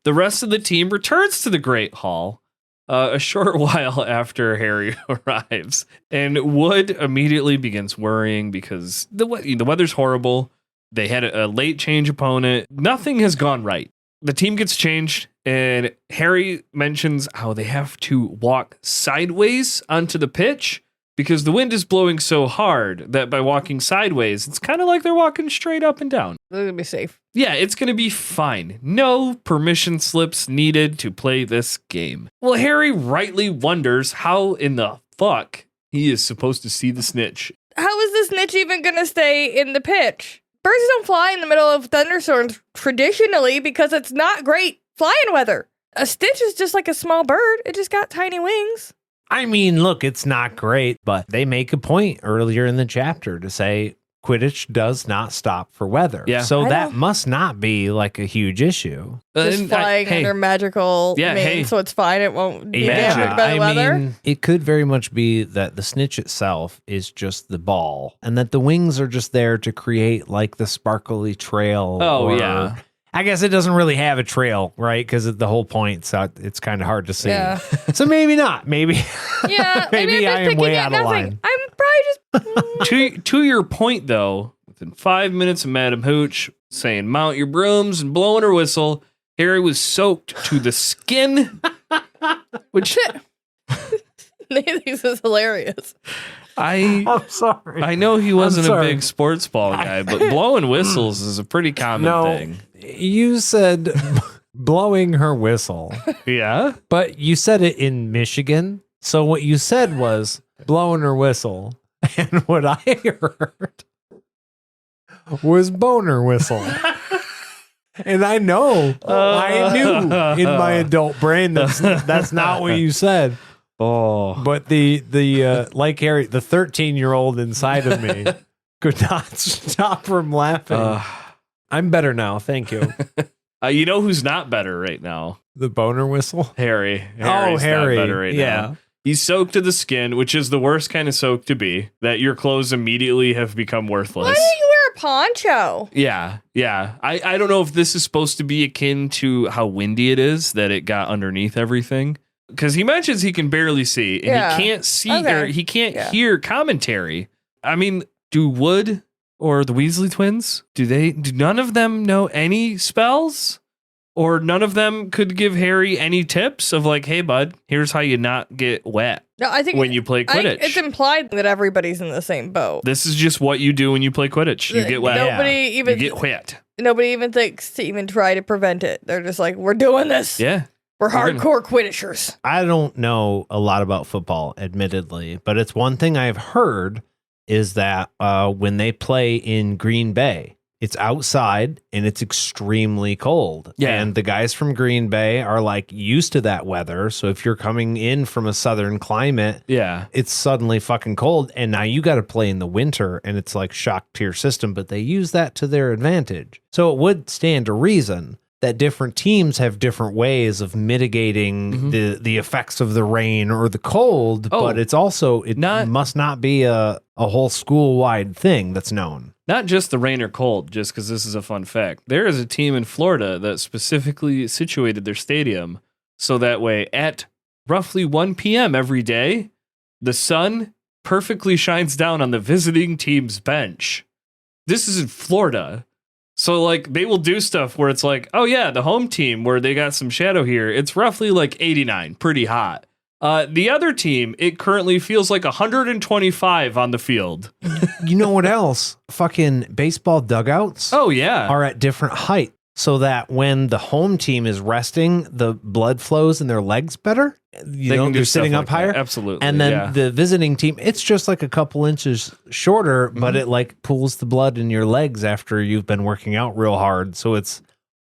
The rest of the team returns to the Great Hall a short while after Harry arrives, and Wood immediately begins worrying because the weather's horrible. They had a late change opponent. Nothing has gone right. The team gets changed, and Harry mentions how they have to walk sideways onto the pitch because the wind is blowing so hard that by walking sideways, it's kind of like they're walking straight up and down. They're going to be safe. Yeah, it's going to be fine. No permission slips needed to play this game. Well, Harry rightly wonders how in the fuck he is supposed to see the snitch. How is the snitch even going to stay in the pitch? Birds don't fly in the middle of thunderstorms traditionally because it's not great flying weather. A stitch is just like a small bird. It just got tiny wings. I mean, look, it's not great, but they make a point earlier in the chapter to say Quidditch does not stop for weather. Yeah. So that must not be like a huge issue. Just flying under magical means, so it's fine. It won't be damaged by the weather. Mean, it could very much be that the snitch itself is just the ball and that the wings are just there to create like the sparkly trail. I guess it doesn't really have a trail, right? Because the whole point, so it's kind of hard to see. Yeah. So maybe not. Maybe. Yeah. maybe I am way out of line. I'm probably just. to your point, though, within 5 minutes of Madam Hooch saying, "Mount your brooms" and blowing her whistle, Harry was soaked to the skin. Which this is hilarious. I'm sorry. I know he wasn't a big sports ball guy, but blowing whistles is a pretty common thing. You said blowing her whistle. Yeah. But you said it in Michigan. So what you said was blowing her whistle. And what I heard was boner whistle. And I know, I knew in my adult brain that's not what you said. Oh, but the like Harry, the 13-year-old inside of me could not stop from laughing. I'm better now, thank you. You know who's not better right now? The boner whistle, Harry. Harry's Harry, not better right now. He's soaked to the skin, which is the worst kind of soak to be. That your clothes immediately have become worthless. Why don't you wear a poncho? Yeah. I don't know if this is supposed to be akin to how windy it is that it got underneath everything. Because he mentions he can barely see, and he can't see or he can't hear commentary. I mean, do Wood or the Weasley twins, do none of them know any spells? Or none of them could give Harry any tips of like, hey, bud, here's how you not get wet when you play Quidditch. It's implied that everybody's in the same boat. This is just what you do when you play Quidditch. You get wet. You get wet. Nobody even thinks to even try to prevent it. They're just like, we're doing this. Yeah. We're hardcore Quidditchers. I don't know a lot about football, admittedly, but it's one thing I've heard is that when they play in Green Bay, it's outside and it's extremely cold. Yeah. And the guys from Green Bay are like used to that weather. So if you're coming in from a southern climate, it's suddenly fucking cold. And now you got to play in the winter and it's like shock to your system, but they use that to their advantage. So it would stand to reason that different teams have different ways of mitigating the effects of the rain or the cold, but it's also, must not be a whole school-wide thing that's known. Not just the rain or cold, just because this is a fun fact. There is a team in Florida that specifically situated their stadium so that way at roughly 1 p.m. every day, the sun perfectly shines down on the visiting team's bench. This is in Florida. So, like, they will do stuff where it's like, oh, yeah, the home team where they got some shadow here, it's roughly like 89, pretty hot. The other team, it currently feels like 125 on the field. You know what else? Fucking baseball dugouts. Oh, yeah. Are at different height so that when the home team is resting, the blood flows in their legs better. They're sitting up higher. Absolutely. And then the visiting team, it's just like a couple inches shorter, but it like pools the blood in your legs after you've been working out real hard. So it's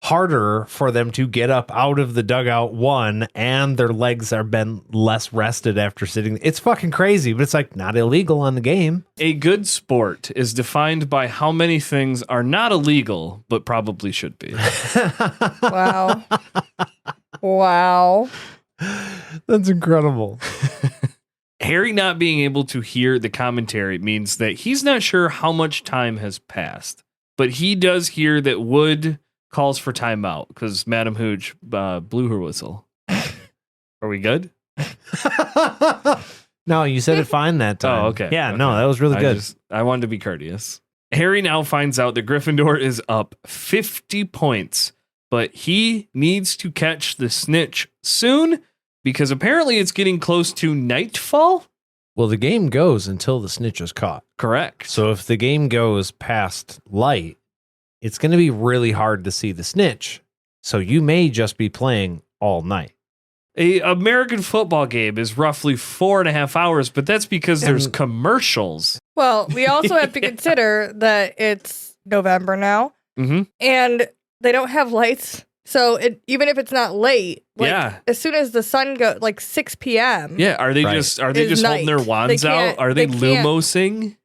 harder for them to get up out of the dugout, one, and their legs are been less rested after sitting. It's fucking crazy, but it's like not illegal on the game. A good sport is defined by how many things are not illegal, but probably should be. Wow. Wow. That's incredible. Harry not being able to hear the commentary means that he's not sure how much time has passed, but he does hear that Wood calls for timeout because Madam Hooch blew her whistle. Are we good? No, you said it fine that time. Oh, okay. Yeah, Okay. no, that was really good. I wanted to be courteous. Harry now finds out that Gryffindor is up 50 points, but he needs to catch the snitch soon because apparently it's getting close to nightfall. Well, the game goes until the snitch is caught. Correct. So if the game goes past light, it's going to be really hard to see the snitch. So you may just be playing all night. A American football game is roughly 4.5 hours, but that's because there's And- commercials. Well, we also have to consider that it's November now, Mm-hmm. and they don't have lights. So even if it's not late, like, Yeah. as soon as the sun goes, like 6 p.m. Yeah. Are they Right. just Is holding their night. wands They out? can't- Are they they can't- lumosing?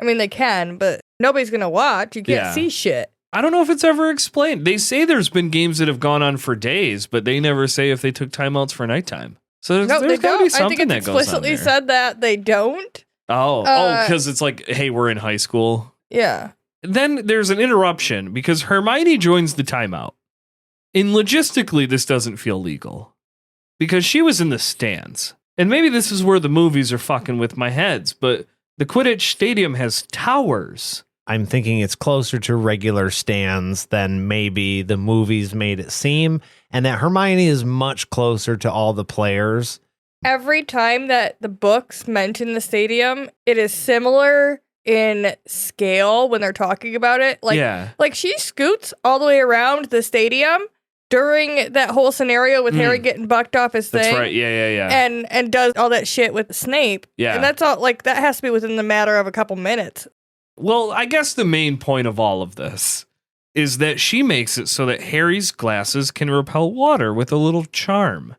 I mean, they can, but nobody's going to watch. You can't Yeah. see shit. I don't know if it's ever explained. They say there's been games that have gone on for days, but they never say if they took timeouts for nighttime. So No, they there's got to be don't. I think something it's that goes on explicitly there. said that they don't. Oh, because it's like, hey, we're in high school. Yeah. Then there's an interruption because Hermione joins the timeout. And logistically, this doesn't feel legal because she was in the stands. And maybe this is where the movies are fucking with my heads, but the Quidditch Stadium has towers. I'm thinking it's closer to regular stands than maybe the movies made it seem, and that Hermione is much closer to all the players. Every time that the books mention the stadium, it is similar in scale when they're talking about it. Like she scoots all the way around the stadium during that whole scenario with Harry getting bucked off his thing. That's right. Yeah. And does all that shit with Snape. Yeah. And that's all, like, that has to be within the matter of a couple minutes. Well, I guess the main point of all of this is that she makes it so that Harry's glasses can repel water with a little charm.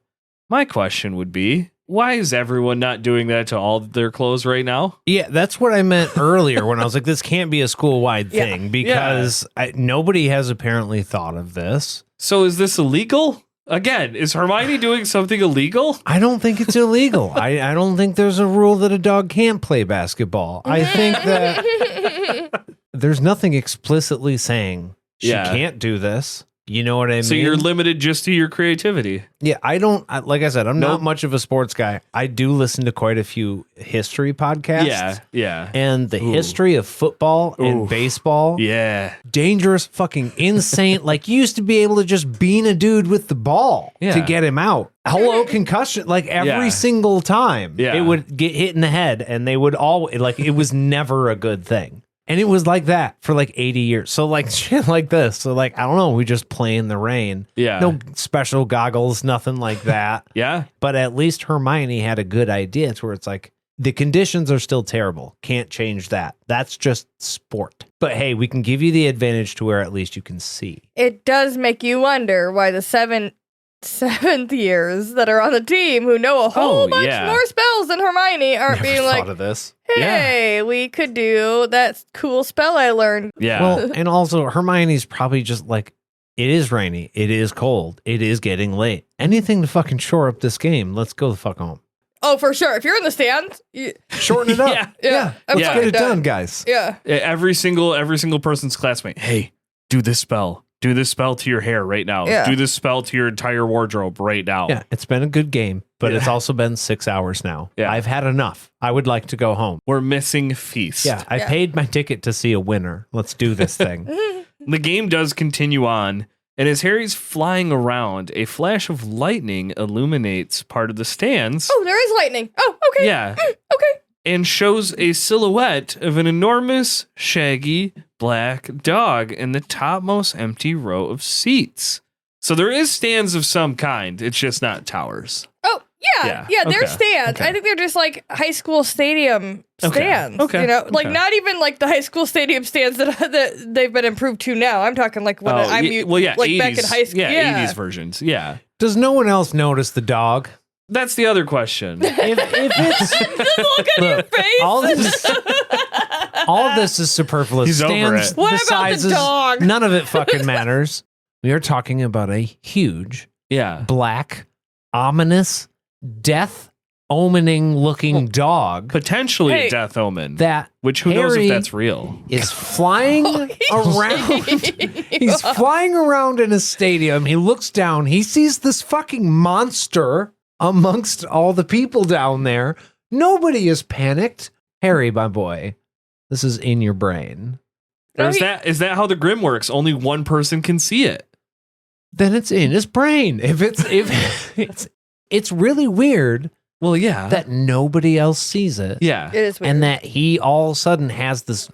My question would be, why is everyone not doing that to all their clothes right now? Yeah, that's what I meant earlier when I was like, this can't be a school-wide Yeah. thing because nobody has apparently thought of this. So is this illegal? Again, is Hermione doing something illegal? I don't think it's illegal. I don't think there's a rule that a dog can't play basketball. I think that there's nothing explicitly saying she can't do this. You know what I mean? So you're limited just to your creativity. Yeah, like I said, I'm not much of a sports guy. I do listen to quite a few history podcasts. Yeah. And the history of football and baseball. Yeah. Dangerous, fucking insane. Like, you used to be able to just bean a dude with the ball to get him out. Hello, concussion. Like, every single time it would get hit in the head, and they would all, like, it was never a good thing. And it was like that for like 80 years. So like shit like this. So like, I don't know. We just play in the rain. Yeah. No special goggles, nothing like that. Yeah. But at least Hermione had a good idea. It's where it's like, the conditions are still terrible. Can't change that. That's just sport. But hey, we can give you the advantage to where at least you can see. It does make you wonder why the seventh years that are on the team who know a whole bunch more spells than Hermione aren't being like, thought of this. hey, we could do that cool spell I learned. Yeah. Well, and also Hermione's probably just like, it is rainy. It is cold. It is getting late. Anything to fucking shore up this game. Let's go the fuck home. Oh, for sure. If you're in the stands, Shorten it up. Yeah. Let's Yeah. get it done, guys. Yeah. Every single person's classmate. Hey, do this spell. Do this spell to your hair right now. Yeah. Do this spell to your entire wardrobe right now. Yeah, it's been a good game, but it's also been 6 hours now. Yeah. I've had enough. I would like to go home. We're missing feast. Yeah, I paid my ticket to see a winner. Let's do this thing. The game does continue on, and as Harry's flying around, a flash of lightning illuminates part of the stands. Oh, there is lightning. Oh, okay. Yeah. Okay. And shows a silhouette of an enormous, shaggy, black dog in the topmost empty row of seats. So there is stands of some kind. It's just not towers. Oh, Yeah, they're stands. I think they're just like high school stadium stands. Okay. You know, like not even like the high school stadium stands that they've been improved to now. I'm talking like when like 80s, back in high school. Yeah, 80s versions. Yeah. Does no one else notice the dog? That's the other question. If it's Just look at your face. all of this is superfluous. He's over it. What the about sizes, the dog? None of it fucking matters. We are talking about a huge, black, ominous, death omening looking dog. Potentially a death omen. Which who knows if that's real. Is flying around. He's flying around in a stadium. He looks down. He sees this fucking monster amongst all the people down there. Nobody is panicked. Harry, my boy, this is in your brain. Or is that how the Grim works? Only one person can see it. Then it's in his brain. If it's really weird. Well, yeah. That nobody else sees it. Yeah. It is weird. And that he all of a sudden has this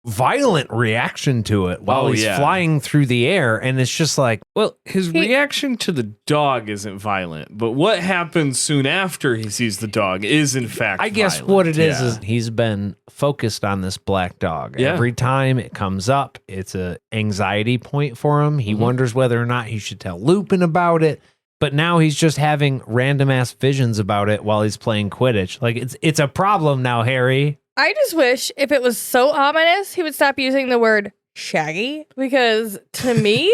violent reaction to it while he's flying through the air. And it's just like, well, his reaction to the dog isn't violent, but what happens soon after he sees the dog is in fact I guess violent. what it is he's been focused on this black dog. Yeah. Every time it comes up, it's an anxiety point for him. He wonders whether or not he should tell Lupin about it. But now he's just having random ass visions about it while he's playing Quidditch. Like it's a problem now, Harry. I just wish if it was so ominous, he would stop using the word shaggy, because to me,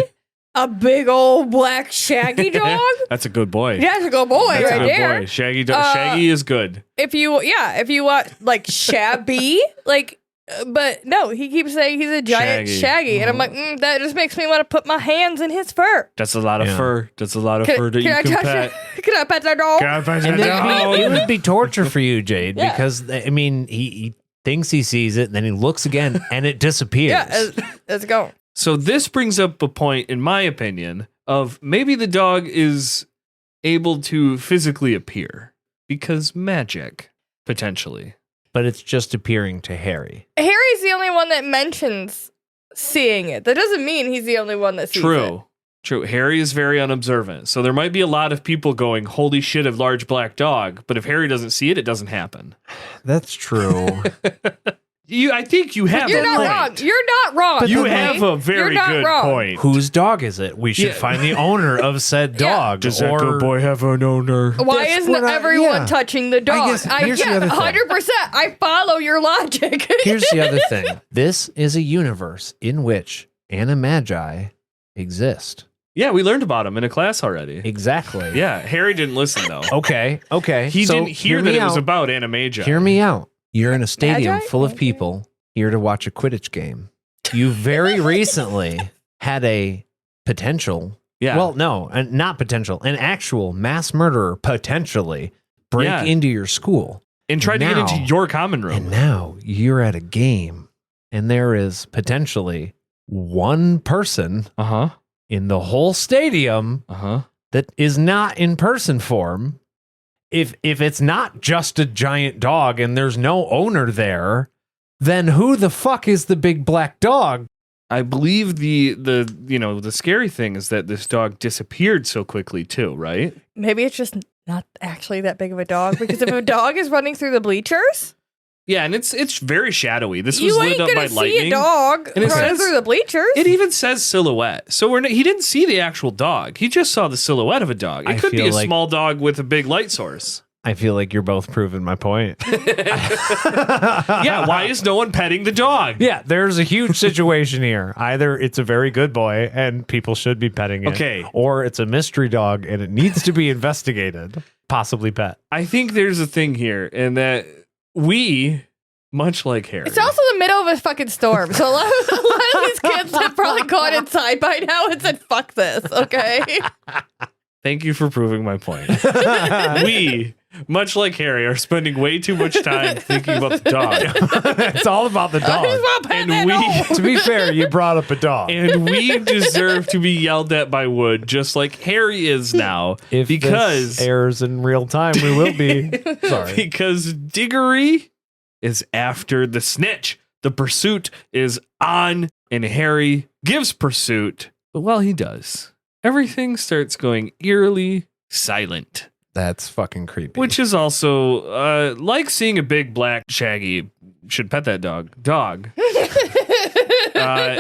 a big old black shaggy dog. That's a good boy. Yeah, that's a good boy That's right a good there. boy. Shaggy is good. If you want like shabby, like. But no, he keeps saying he's a giant shaggy. And I'm like, that just makes me want to put my hands in his fur. That's a lot of fur. That's a lot of fur that you can pet. Can I pet that dog? Can I pet that dog? It would be torture for you, Jade, because I mean, he thinks he sees it, and then he looks again, and it disappears. Yeah, let's go. So this brings up a point, in my opinion, of maybe the dog is able to physically appear because magic, potentially. But it's just appearing to Harry. Harry's the only one that mentions seeing it. That doesn't mean he's the only one that sees it. True. Harry is very unobservant. So there might be a lot of people going, holy shit, a large black dog. But if Harry doesn't see it, it doesn't happen. That's true. I think you have You're a not point. wrong. You're not wrong. You have a very good point. Whose dog is it? We should find the owner of said dog. Does that good boy have an owner? Why isn't everyone touching the dog? Here's the other thing. 100%. I follow your logic. Here's the other thing. This is a universe in which Animagi exist. Yeah, we learned about him in a class already. Exactly. Yeah, Harry didn't listen, though. Okay. He didn't hear that it was about Animagi. Hear me out. You're in a stadium Magi? full of people here to watch a Quidditch game. You very recently had a potential, well, no, not potential, an actual mass murderer potentially break into your school. And try to get into your common room. And now you're at a game, and there is potentially one person in the whole stadium that is not in person form. If it's not just a giant dog and there's no owner there, then who the fuck is the big black dog? I believe the scary thing is that this dog disappeared so quickly too, right? Maybe it's just not actually that big of a dog, because if a dog is running through the bleachers, yeah, and it's very shadowy. This was lit up by lightning. You ain't gonna see a dog running through the bleachers. It even says silhouette. So he didn't see the actual dog. He just saw the silhouette of a dog. It could be a small dog with a big light source. I feel like you're both proving my point. Yeah, why is no one petting the dog? Yeah, there's a huge situation here. Either it's a very good boy and people should be petting it, or it's a mystery dog and it needs to be investigated, possibly pet. I think there's a thing here, in that we, much like Harry. It's also the middle of a fucking storm, so a lot of these kids have probably gone inside by now and said, fuck this, okay? Thank you for proving my point. We, much like Harry, are spending way too much time thinking about the dog. It's all about the dog. To be fair, you brought up a dog. And we deserve to be yelled at by Wood, just like Harry is now. If this airs in real time, we will be. Sorry. Because Diggory is after the snitch. The pursuit is on, and Harry gives pursuit. But while he does, everything starts going eerily silent. That's fucking creepy. Which is also like seeing a big black shaggy. Should pet that dog.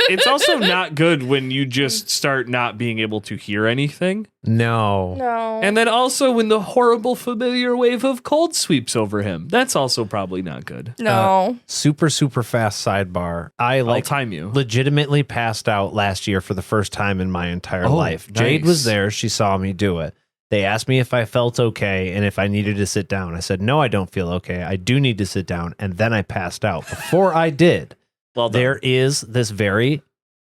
It's also not good when you just start not being able to hear anything. No. And then also when the horrible familiar wave of cold sweeps over him. That's also probably not good. No. Super fast sidebar. I'll time you. Legitimately passed out last year for the first time in my entire life. Nice. Jade was there. She saw me do it. They asked me if I felt okay and if I needed to sit down. I said, no, I don't feel okay. I do need to sit down. And then I passed out. Before I did, there is this very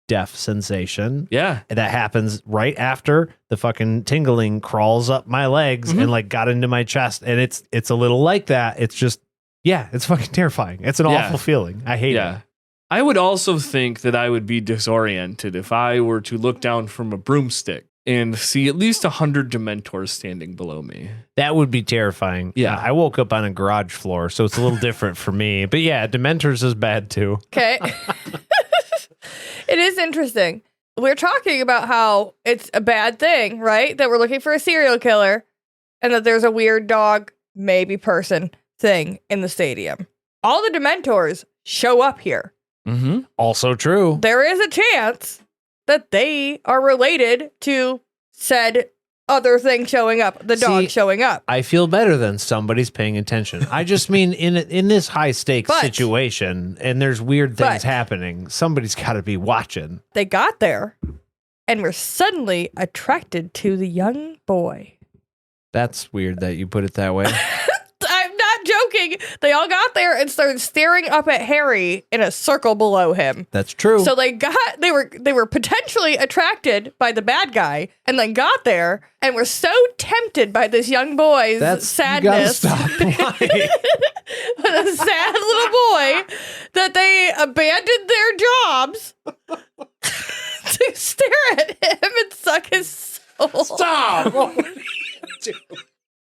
deaf sensation. Yeah. That happens right after the fucking tingling crawls up my legs and like got into my chest. And it's a little like that. It's just, it's fucking terrifying. It's an awful feeling. I hate it. I would also think that I would be disoriented if I were to look down from a broomstick and see at least 100 Dementors standing below me. That would be terrifying. Yeah. I woke up on a garage floor, so it's a little different for me. But yeah, Dementors is bad too. Okay. It is interesting. We're talking about how it's a bad thing, right? That we're looking for a serial killer and that there's a weird dog, maybe person thing in the stadium. All the Dementors show up here. Mm-hmm. Also true. There is a chance that they are related to said other thing showing up, the dog showing up. I feel better than somebody's paying attention. I just mean in this high stakes situation and there's weird things happening, somebody's got to be watching. They got there and were suddenly attracted to the young boy. That's weird that you put it that way. I'm not joking. They all got there and started staring up at Harry in a circle below him. That's true. So they were potentially attracted by the bad guy, and then got there and were so tempted by this young boy's sadness. You gotta stop lying. A sad little boy that they abandoned their jobs to stare at him and suck his soul. Stop.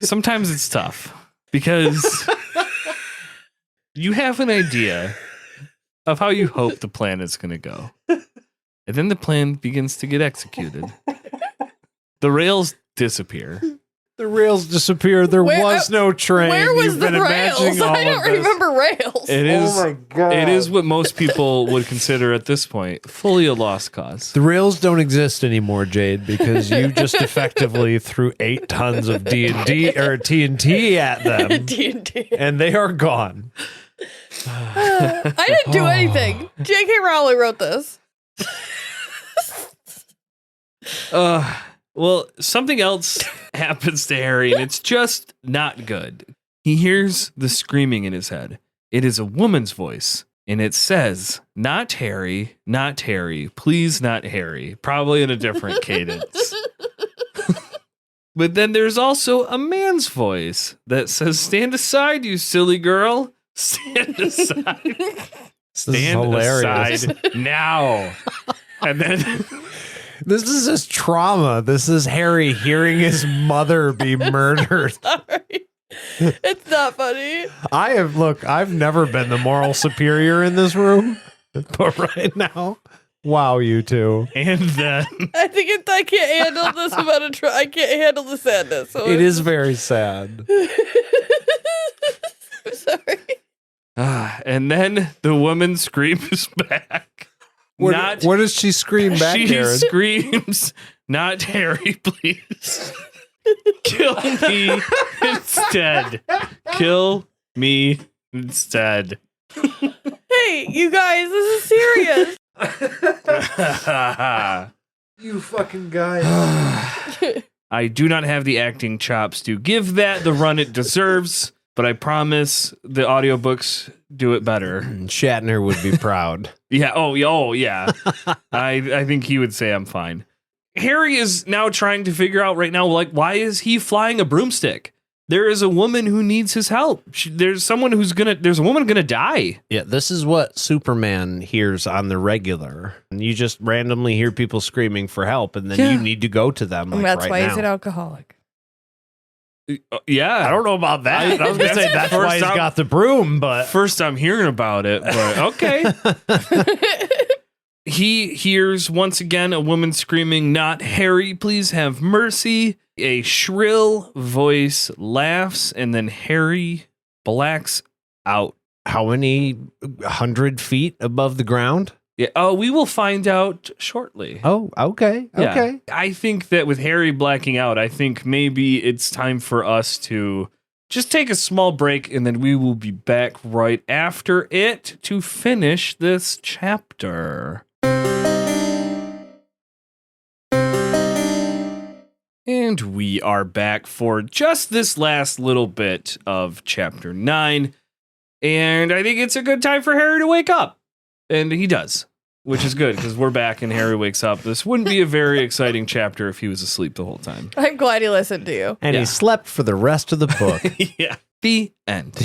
Sometimes it's tough. Because you have an idea of how you hope the plan is going to go. And then the plan begins to get executed. The rails disappear. The rails disappear. There was no train. Where was You've the been rails? imagining all I don't of this. remember rails. It is, oh my God. It is what most people would consider at this point fully a lost cause. The rails don't exist anymore, Jade, because you just effectively threw 8 tons of D&D or TNT at them. TNT. And they are gone. I didn't do anything. J.K. Rowling wrote this. Well, something else happens to Harry, and it's just not good. He hears the screaming in his head. It is a woman's voice, and it says, not Harry, please not Harry. Probably in a different cadence. But then there's also a man's voice that says, stand aside, you silly girl. Stand aside. Stand aside now. And then... This is his trauma. This is Harry hearing his mother be murdered. Sorry. It's not funny. I've never been the moral superior in this room. But right now, wow, you two. And then... I think I can't handle this amount of I can't handle the sadness. So it is very sad. I'm sorry. And then the woman screams back. What does she scream back, She Karen? screams, not Harry, please. Kill me instead. Kill me instead. Hey, you guys, this is serious. You fucking guy. I do not have the acting chops to give that the run it deserves, but I promise the audiobooks do it better. Shatner would be proud. Yeah. Oh, yeah. I think he would say I'm fine. Harry is now trying to figure out right now, like, why is he flying a broomstick? There is a woman who needs his help. There's a woman gonna die. Yeah, this is what Superman hears on the regular. And you just randomly hear people screaming for help, and then you need to go to them. Like, that's right why now. he's an alcoholic. Yeah. I don't know about that. I was going to say that's why he's got the broom, but... First I'm hearing about it, but okay. He hears once again a woman screaming, not Harry, please have mercy. A shrill voice laughs, and then Harry blacks out. How many 100 feet above the ground? Yeah. Oh, we will find out shortly. Oh, okay. Yeah. Okay. I think that with Harry blacking out, I think maybe it's time for us to just take a small break, and then we will be back right after it to finish this chapter. And we are back for just this last little bit of chapter 9. And I think it's a good time for Harry to wake up. And he does, which is good because we're back and Harry wakes up. This wouldn't be a very exciting chapter if he was asleep the whole time. I'm glad he listened to you. And he slept for the rest of the book. Yeah. The end.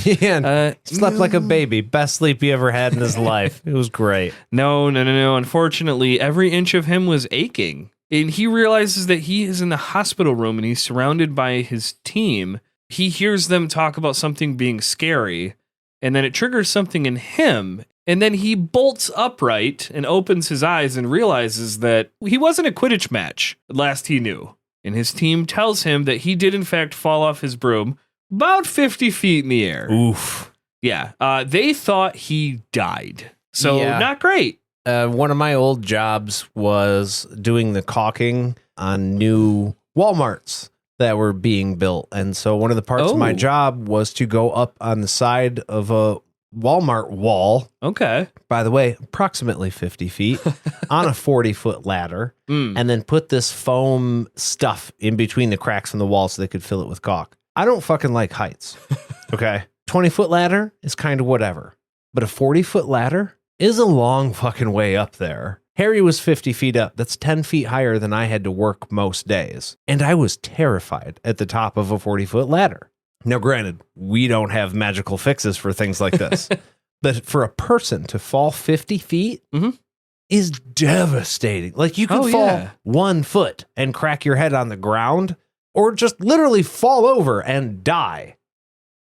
Slept like a baby. Best sleep he ever had in his life. It was great. No. Unfortunately, every inch of him was aching. And he realizes that he is in the hospital room and he's surrounded by his team. He hears them talk about something being scary, and then it triggers something in him. And then he bolts upright and opens his eyes and realizes that he wasn't a Quidditch match, last he knew. And his team tells him that he did in fact fall off his broom about 50 feet in the air. Oof. Yeah. They thought he died. So not great. One of my old jobs was doing the caulking on new Walmarts that were being built. And so one of the parts of my job was to go up on the side of a Walmart wall. Okay. By the way, approximately 50 feet on a 40-foot ladder, and then put this foam stuff in between the cracks in the wall so they could fill it with caulk. I don't fucking like heights. Okay. 20-foot ladder is kind of whatever, but a 40-foot ladder is a long fucking way up there. Harry was 50 feet up. That's 10 feet higher than I had to work most days. And I was terrified at the top of a 40-foot ladder. Now, granted, we don't have magical fixes for things like this. But for a person to fall 50 feet is devastating. Like, you can fall 1 foot and crack your head on the ground, or just literally fall over and die.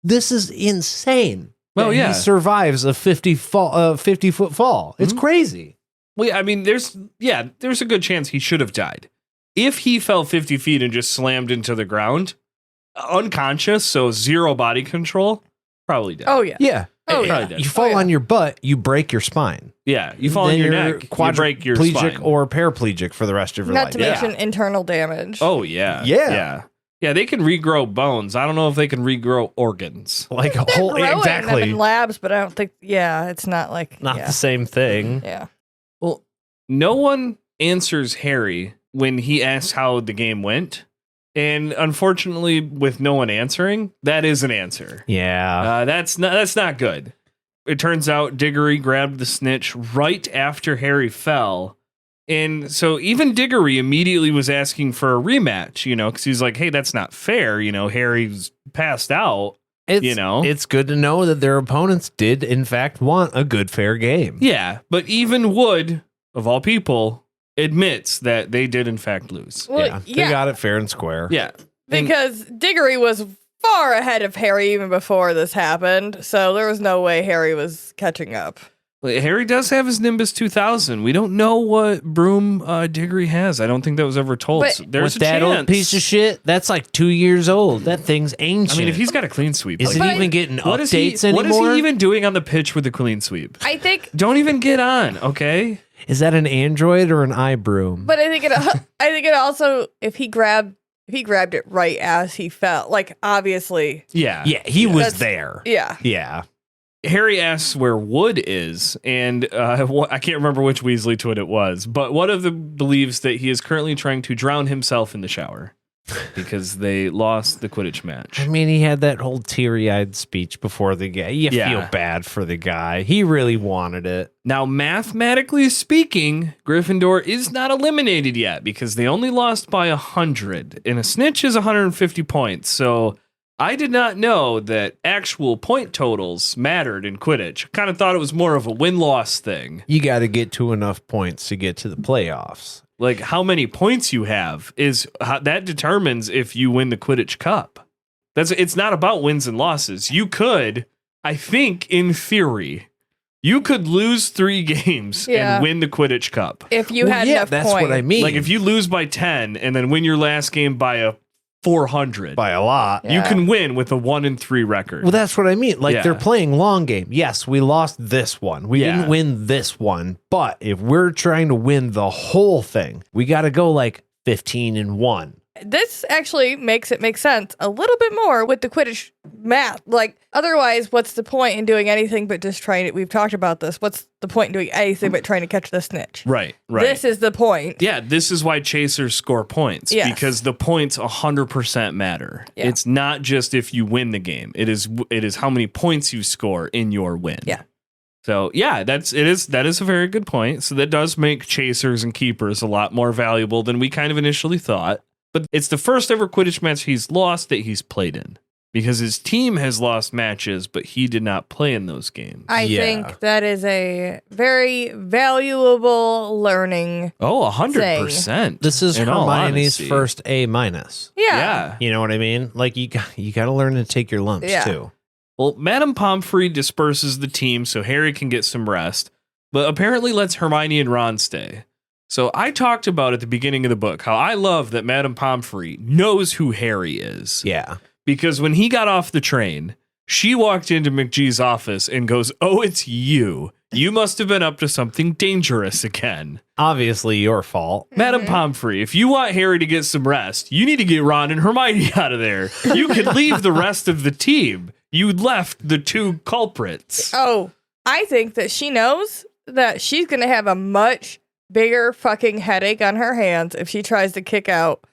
This is insane. Well, he survives a 50-foot fall. It's crazy. Well, I mean, there's a good chance he should have died. If he fell 50 feet and just slammed into the ground, unconscious, so zero body control, probably dead. Oh, yeah. Yeah. Oh, yeah. You fall on your butt, you break your spine. Yeah, you fall on your neck, you break your spine. Or paraplegic for the rest of your life. Not to mention internal damage. Oh, yeah. Yeah, they can regrow bones. I don't know if they can regrow organs. Like a whole them in labs, but I don't think. Yeah, it's not like the same thing. Yeah. Well, no one answers Harry when he asks how the game went, and unfortunately, with no one answering, that is an answer. Yeah, that's not good. It turns out Diggory grabbed the snitch right after Harry fell. And so even Diggory immediately was asking for a rematch, because he's like, hey, that's not fair. Harry's passed out, It's good to know that their opponents did, in fact, want a good, fair game. Yeah, but even Wood, of all people, admits that they did, in fact, lose. Well, they got it fair and square. Yeah. Because Diggory was far ahead of Harry even before this happened, so there was no way Harry was catching up. Harry does have his Nimbus 2000. We don't know what broom Diggory has. I don't think that was ever told. But so there's a that chance. Old piece of shit, that's like 2 years old. That thing's ancient. I mean, if he's got a clean sweep. Is it even getting updates anymore? What is he even doing on the pitch with the clean sweep? I think... Don't even get on, okay? Is that an Android or an iBroom? But I think it also, if he grabbed it right as he fell, like, obviously... Yeah. Yeah, he was there. Yeah. Yeah. Harry asks where Wood is, and I can't remember which Weasley twin it was, but one of them believes that he is currently trying to drown himself in the shower because they lost the Quidditch match. I mean, he had that whole teary-eyed speech before the game. You feel bad for the guy. He really wanted it. Now, mathematically speaking, Gryffindor is not eliminated yet because they only lost by 100, and a snitch is 150 points, so... I did not know that actual point totals mattered in Quidditch. I kind of thought it was more of a win-loss thing. You got to get to enough points to get to the playoffs. Like, how many points you have that determines if you win the Quidditch Cup. It's not about wins and losses. You could, I think, in theory, you could lose 3 games and win the Quidditch Cup. If you had enough that's points. What I mean. Like, if you lose by 10 and then win your last game by a 400 by a lot. Yeah. You can win with a 1-3 record. Well, that's what I mean. Like, Yeah. they're playing long game. Yes, we lost this one. We Yeah. didn't win this one. But if we're trying to win the whole thing, we got to go like 15-1. This actually makes it make sense a little bit more with the Quidditch math. Like, otherwise, what's the point in doing anything but just trying to, we've talked about this, what's the point in doing anything but trying to catch the snitch? Right. This is the point. Yeah, this is why chasers score points. Yes. Because the points 100% matter. Yeah. It's not just if you win the game. It is how many points you score in your win. Yeah. So yeah, that is a very good point. So that does make chasers and keepers a lot more valuable than we kind of initially thought. But it's the first ever Quidditch match he's lost that he's played in. Because his team has lost matches, but he did not play in those games. I think that is a very valuable learning. Oh, 100%. This is in all Hermione's honesty. first A-. Yeah. You know what I mean? Like, you got to learn to take your lumps, Yeah. too. Well, Madame Pomfrey disperses the team so Harry can get some rest, but apparently lets Hermione and Ron stay. So I talked about at the beginning of the book how I love that Madame Pomfrey knows who Harry is. Yeah. Because when he got off the train, she walked into McGee's office and goes, "Oh, it's you. You must have been up to something dangerous again." Obviously your fault. Madame Pomfrey, if you want Harry to get some rest, you need to get Ron and Hermione out of there. You could leave the rest of the team. You left the two culprits. Oh, I think that she knows that she's going to have a much bigger fucking headache on her hands if she tries to kick out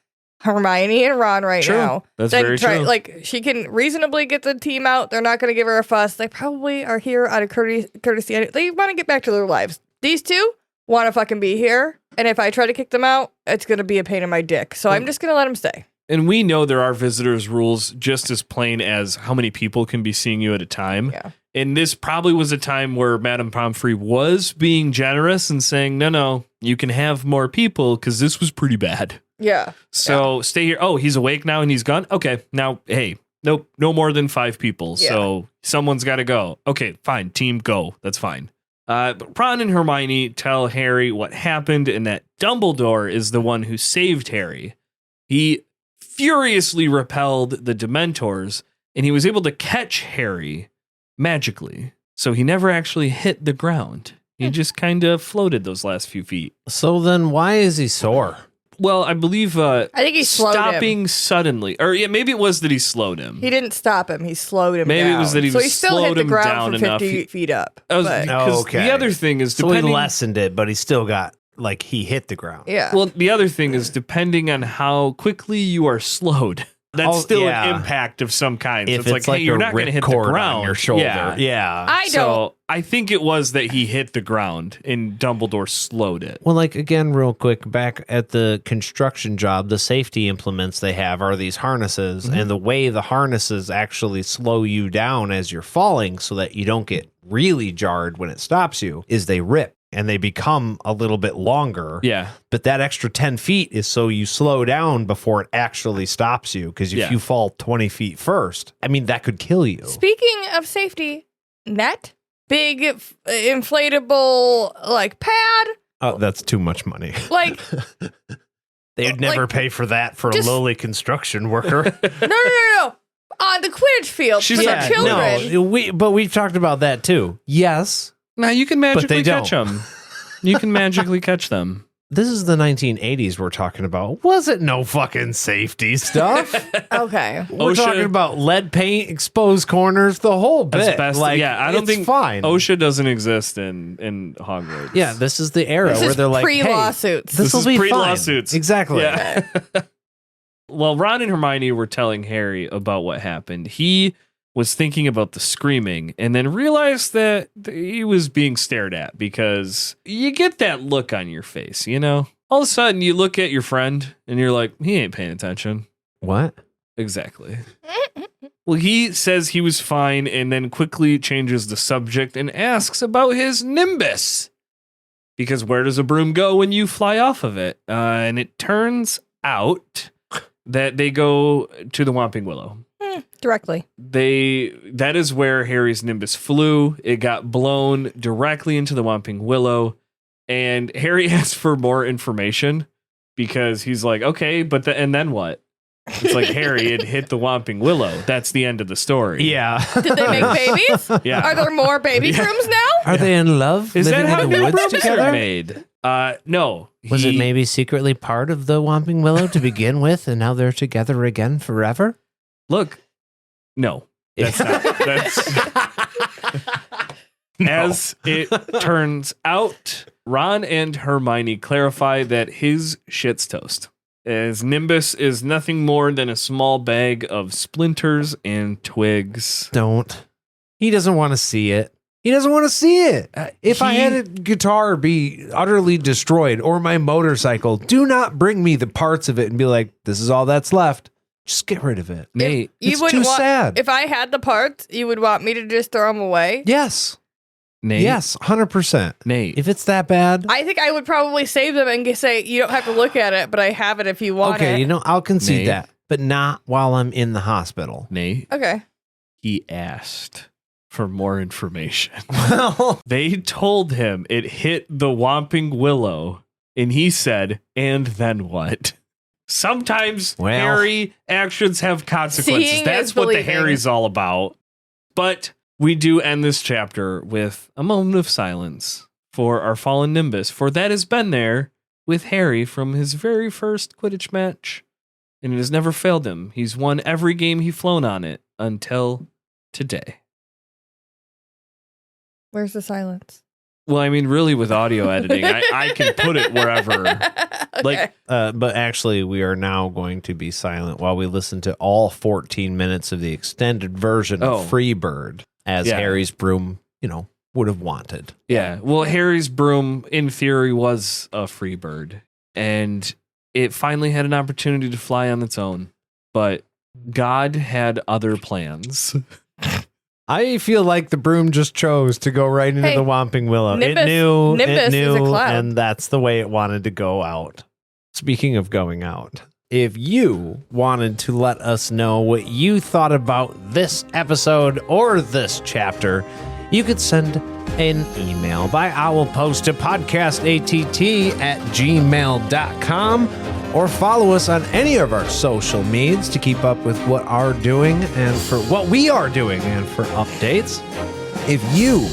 Hermione and Ron right True. now. That's very true. Like, she can reasonably get the team out. They're not going to give her a fuss. They probably are here out of courtesy. They want to get back to their lives. These two want to fucking be here. And if I try to kick them out, it's going to be a pain in my dick. So I'm just going to let them stay. And we know there are visitors rules just as plain as how many people can be seeing you at a time. Yeah. And this probably was a time where Madame Pomfrey was being generous and saying, no, you can have more people because this was pretty bad. Yeah. So stay here. Oh, he's awake now and he's gone? Okay, now, hey, nope, no more than 5 people. Yeah. So someone's got to go. Okay, fine, team, go. That's fine. But Ron and Hermione tell Harry what happened and that Dumbledore is the one who saved Harry. He furiously repelled the Dementors and he was able to catch Harry magically. So he never actually hit the ground. He just kind of floated those last few feet. So then why is he sore? Well, I believe I think he slowed stopping him. suddenly. Or yeah, maybe it was that he slowed him. He didn't stop him. He slowed him Maybe down. it was that he so was he still hit slowed the him ground down from enough. 50 feet up. Because Okay. the other thing is So he depending. lessened it, but he still got, like, he hit the ground. Yeah. Well, the other thing is depending on how quickly you are slowed. That's still an impact of some kind. So If it's like, hey, you're not going to hit the ground. on your shoulder. Yeah. Yeah. I So don't. I think it was that he hit the ground and Dumbledore slowed it. Well, like, again, real quick, back at the construction job, the safety implements they have are these harnesses, and the way the harnesses actually slow you down as you're falling so that you don't get really jarred when it stops you is they rip and they become a little bit longer. Yeah. But that extra 10 feet is so you slow down before it actually stops you. Because if you fall 20 feet first, I mean, that could kill you. Speaking of safety, net, big inflatable like pad. Oh, that's too much money. Like, They'd never pay for that for a just- lowly construction worker. no. On the Quidditch field for the children. No, but we've talked about that too. Yes. Now you can magically don't. catch them. You can magically catch them. This is the 1980s we're talking about. Wasn't no fucking safety stuff. Okay. We're OSHA talking about lead paint, exposed corners, the whole bit. Asbestos. Like, Yeah, I don't it's think fine. OSHA doesn't exist in Hogwarts. Yeah, this is the era This where is they're like, hey, pre-lawsuits. this will is be fine. pre-lawsuits. Exactly. Yeah. Well, Ron and Hermione were telling Harry about what happened. He was thinking about the screaming and then realized that he was being stared at because you get that look on your face, you know? All of a sudden, you look at your friend and you're like, he ain't paying attention. What? Exactly. Well, he says he was fine and then quickly changes the subject and asks about his Nimbus. Because where does a broom go when you fly off of it? And it turns out that they go to the Whomping Willow. Directly. That is where Harry's Nimbus flew. It got blown directly into the Whomping Willow. And Harry asks for more information because he's like, okay, and then what? It's like Harry had hit the Whomping Willow. That's the end of the story. Yeah. Did they make babies? Yeah. Are there more baby brooms now? Are they in love? Is living that how in the new woods brooms together? are made? No. Was it maybe secretly part of the Whomping Willow to begin with, and now they're together again forever? Look, no. That's not. As it turns out, Ron and Hermione clarify that his shit's toast, as Nimbus is nothing more than a small bag of splinters and twigs. Don't. He doesn't want to see it. He doesn't want to see it. If I had a guitar be utterly destroyed or my motorcycle, do not bring me the parts of it and be like, this is all that's left. Just get rid of it. Nate, it's too sad. If I had the parts, you would want me to just throw them away? Yes. Nate. Yes, 100%. Nate. If it's that bad. I think I would probably save them and say, you don't have to look at it, but I have it if you want it. Okay, I'll concede Nate. that, but not while I'm in the hospital. Nate. Okay. He asked for more information. Well, They told him it hit the Whomping Willow, and he said, and then what? Sometimes Harry actions have consequences. Seeing That's is what the believing. Harry's all about. But we do end this chapter with a moment of silence for our fallen Nimbus, for that has been there with Harry from his very first Quidditch match, and it has never failed him. He's won every game he's flown on it until today. Where's the silence? Well, I mean, really, with audio editing, I can put it wherever. Like, but actually, we are now going to be silent while we listen to all 14 minutes of the extended version of Freebird, as Harry's broom, would have wanted. Yeah. Well, Harry's broom, in theory, was a free bird, and it finally had an opportunity to fly on its own. But God had other plans. I feel like the broom just chose to go right into the Whomping Willow. Nimbus it is knew, a cloud. and that's the way it wanted to go out. Speaking of going out, if you wanted to let us know what you thought about this episode or this chapter, you could send an email by owlpost to podcastatt@gmail.com or follow us on any of our social medias to keep up with what are doing and for what we are doing and for updates. If you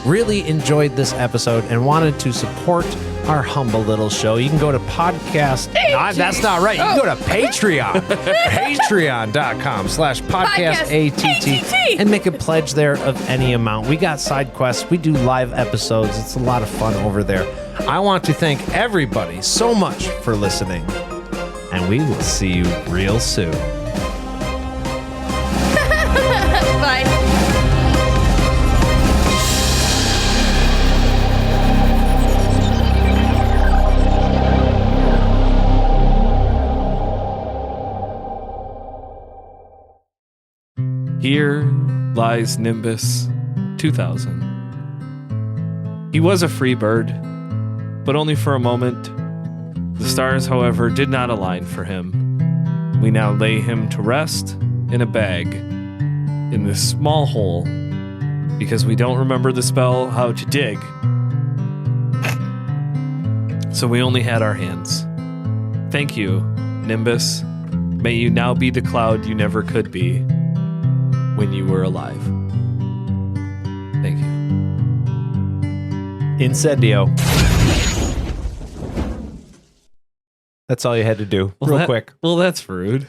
really enjoyed this episode and wanted to support our humble little show, you can go to podcast. That's not right. You can go to Patreon. Patreon.com/podcastatt and make a pledge there of any amount. We got side quests. We do live episodes. It's a lot of fun over there. I want to thank everybody so much for listening, and we will see you real soon. Bye. Here lies Nimbus 2000. He was a free bird, but only for a moment. The stars, however, did not align for him. We now lay him to rest in a bag in this small hole because we don't remember the spell how to dig. So we only had our hands. Thank you, Nimbus. May you now be the cloud you never could be when you were alive. Thank you. Incendio. That's all you had to do. Real quick. Well, that's rude.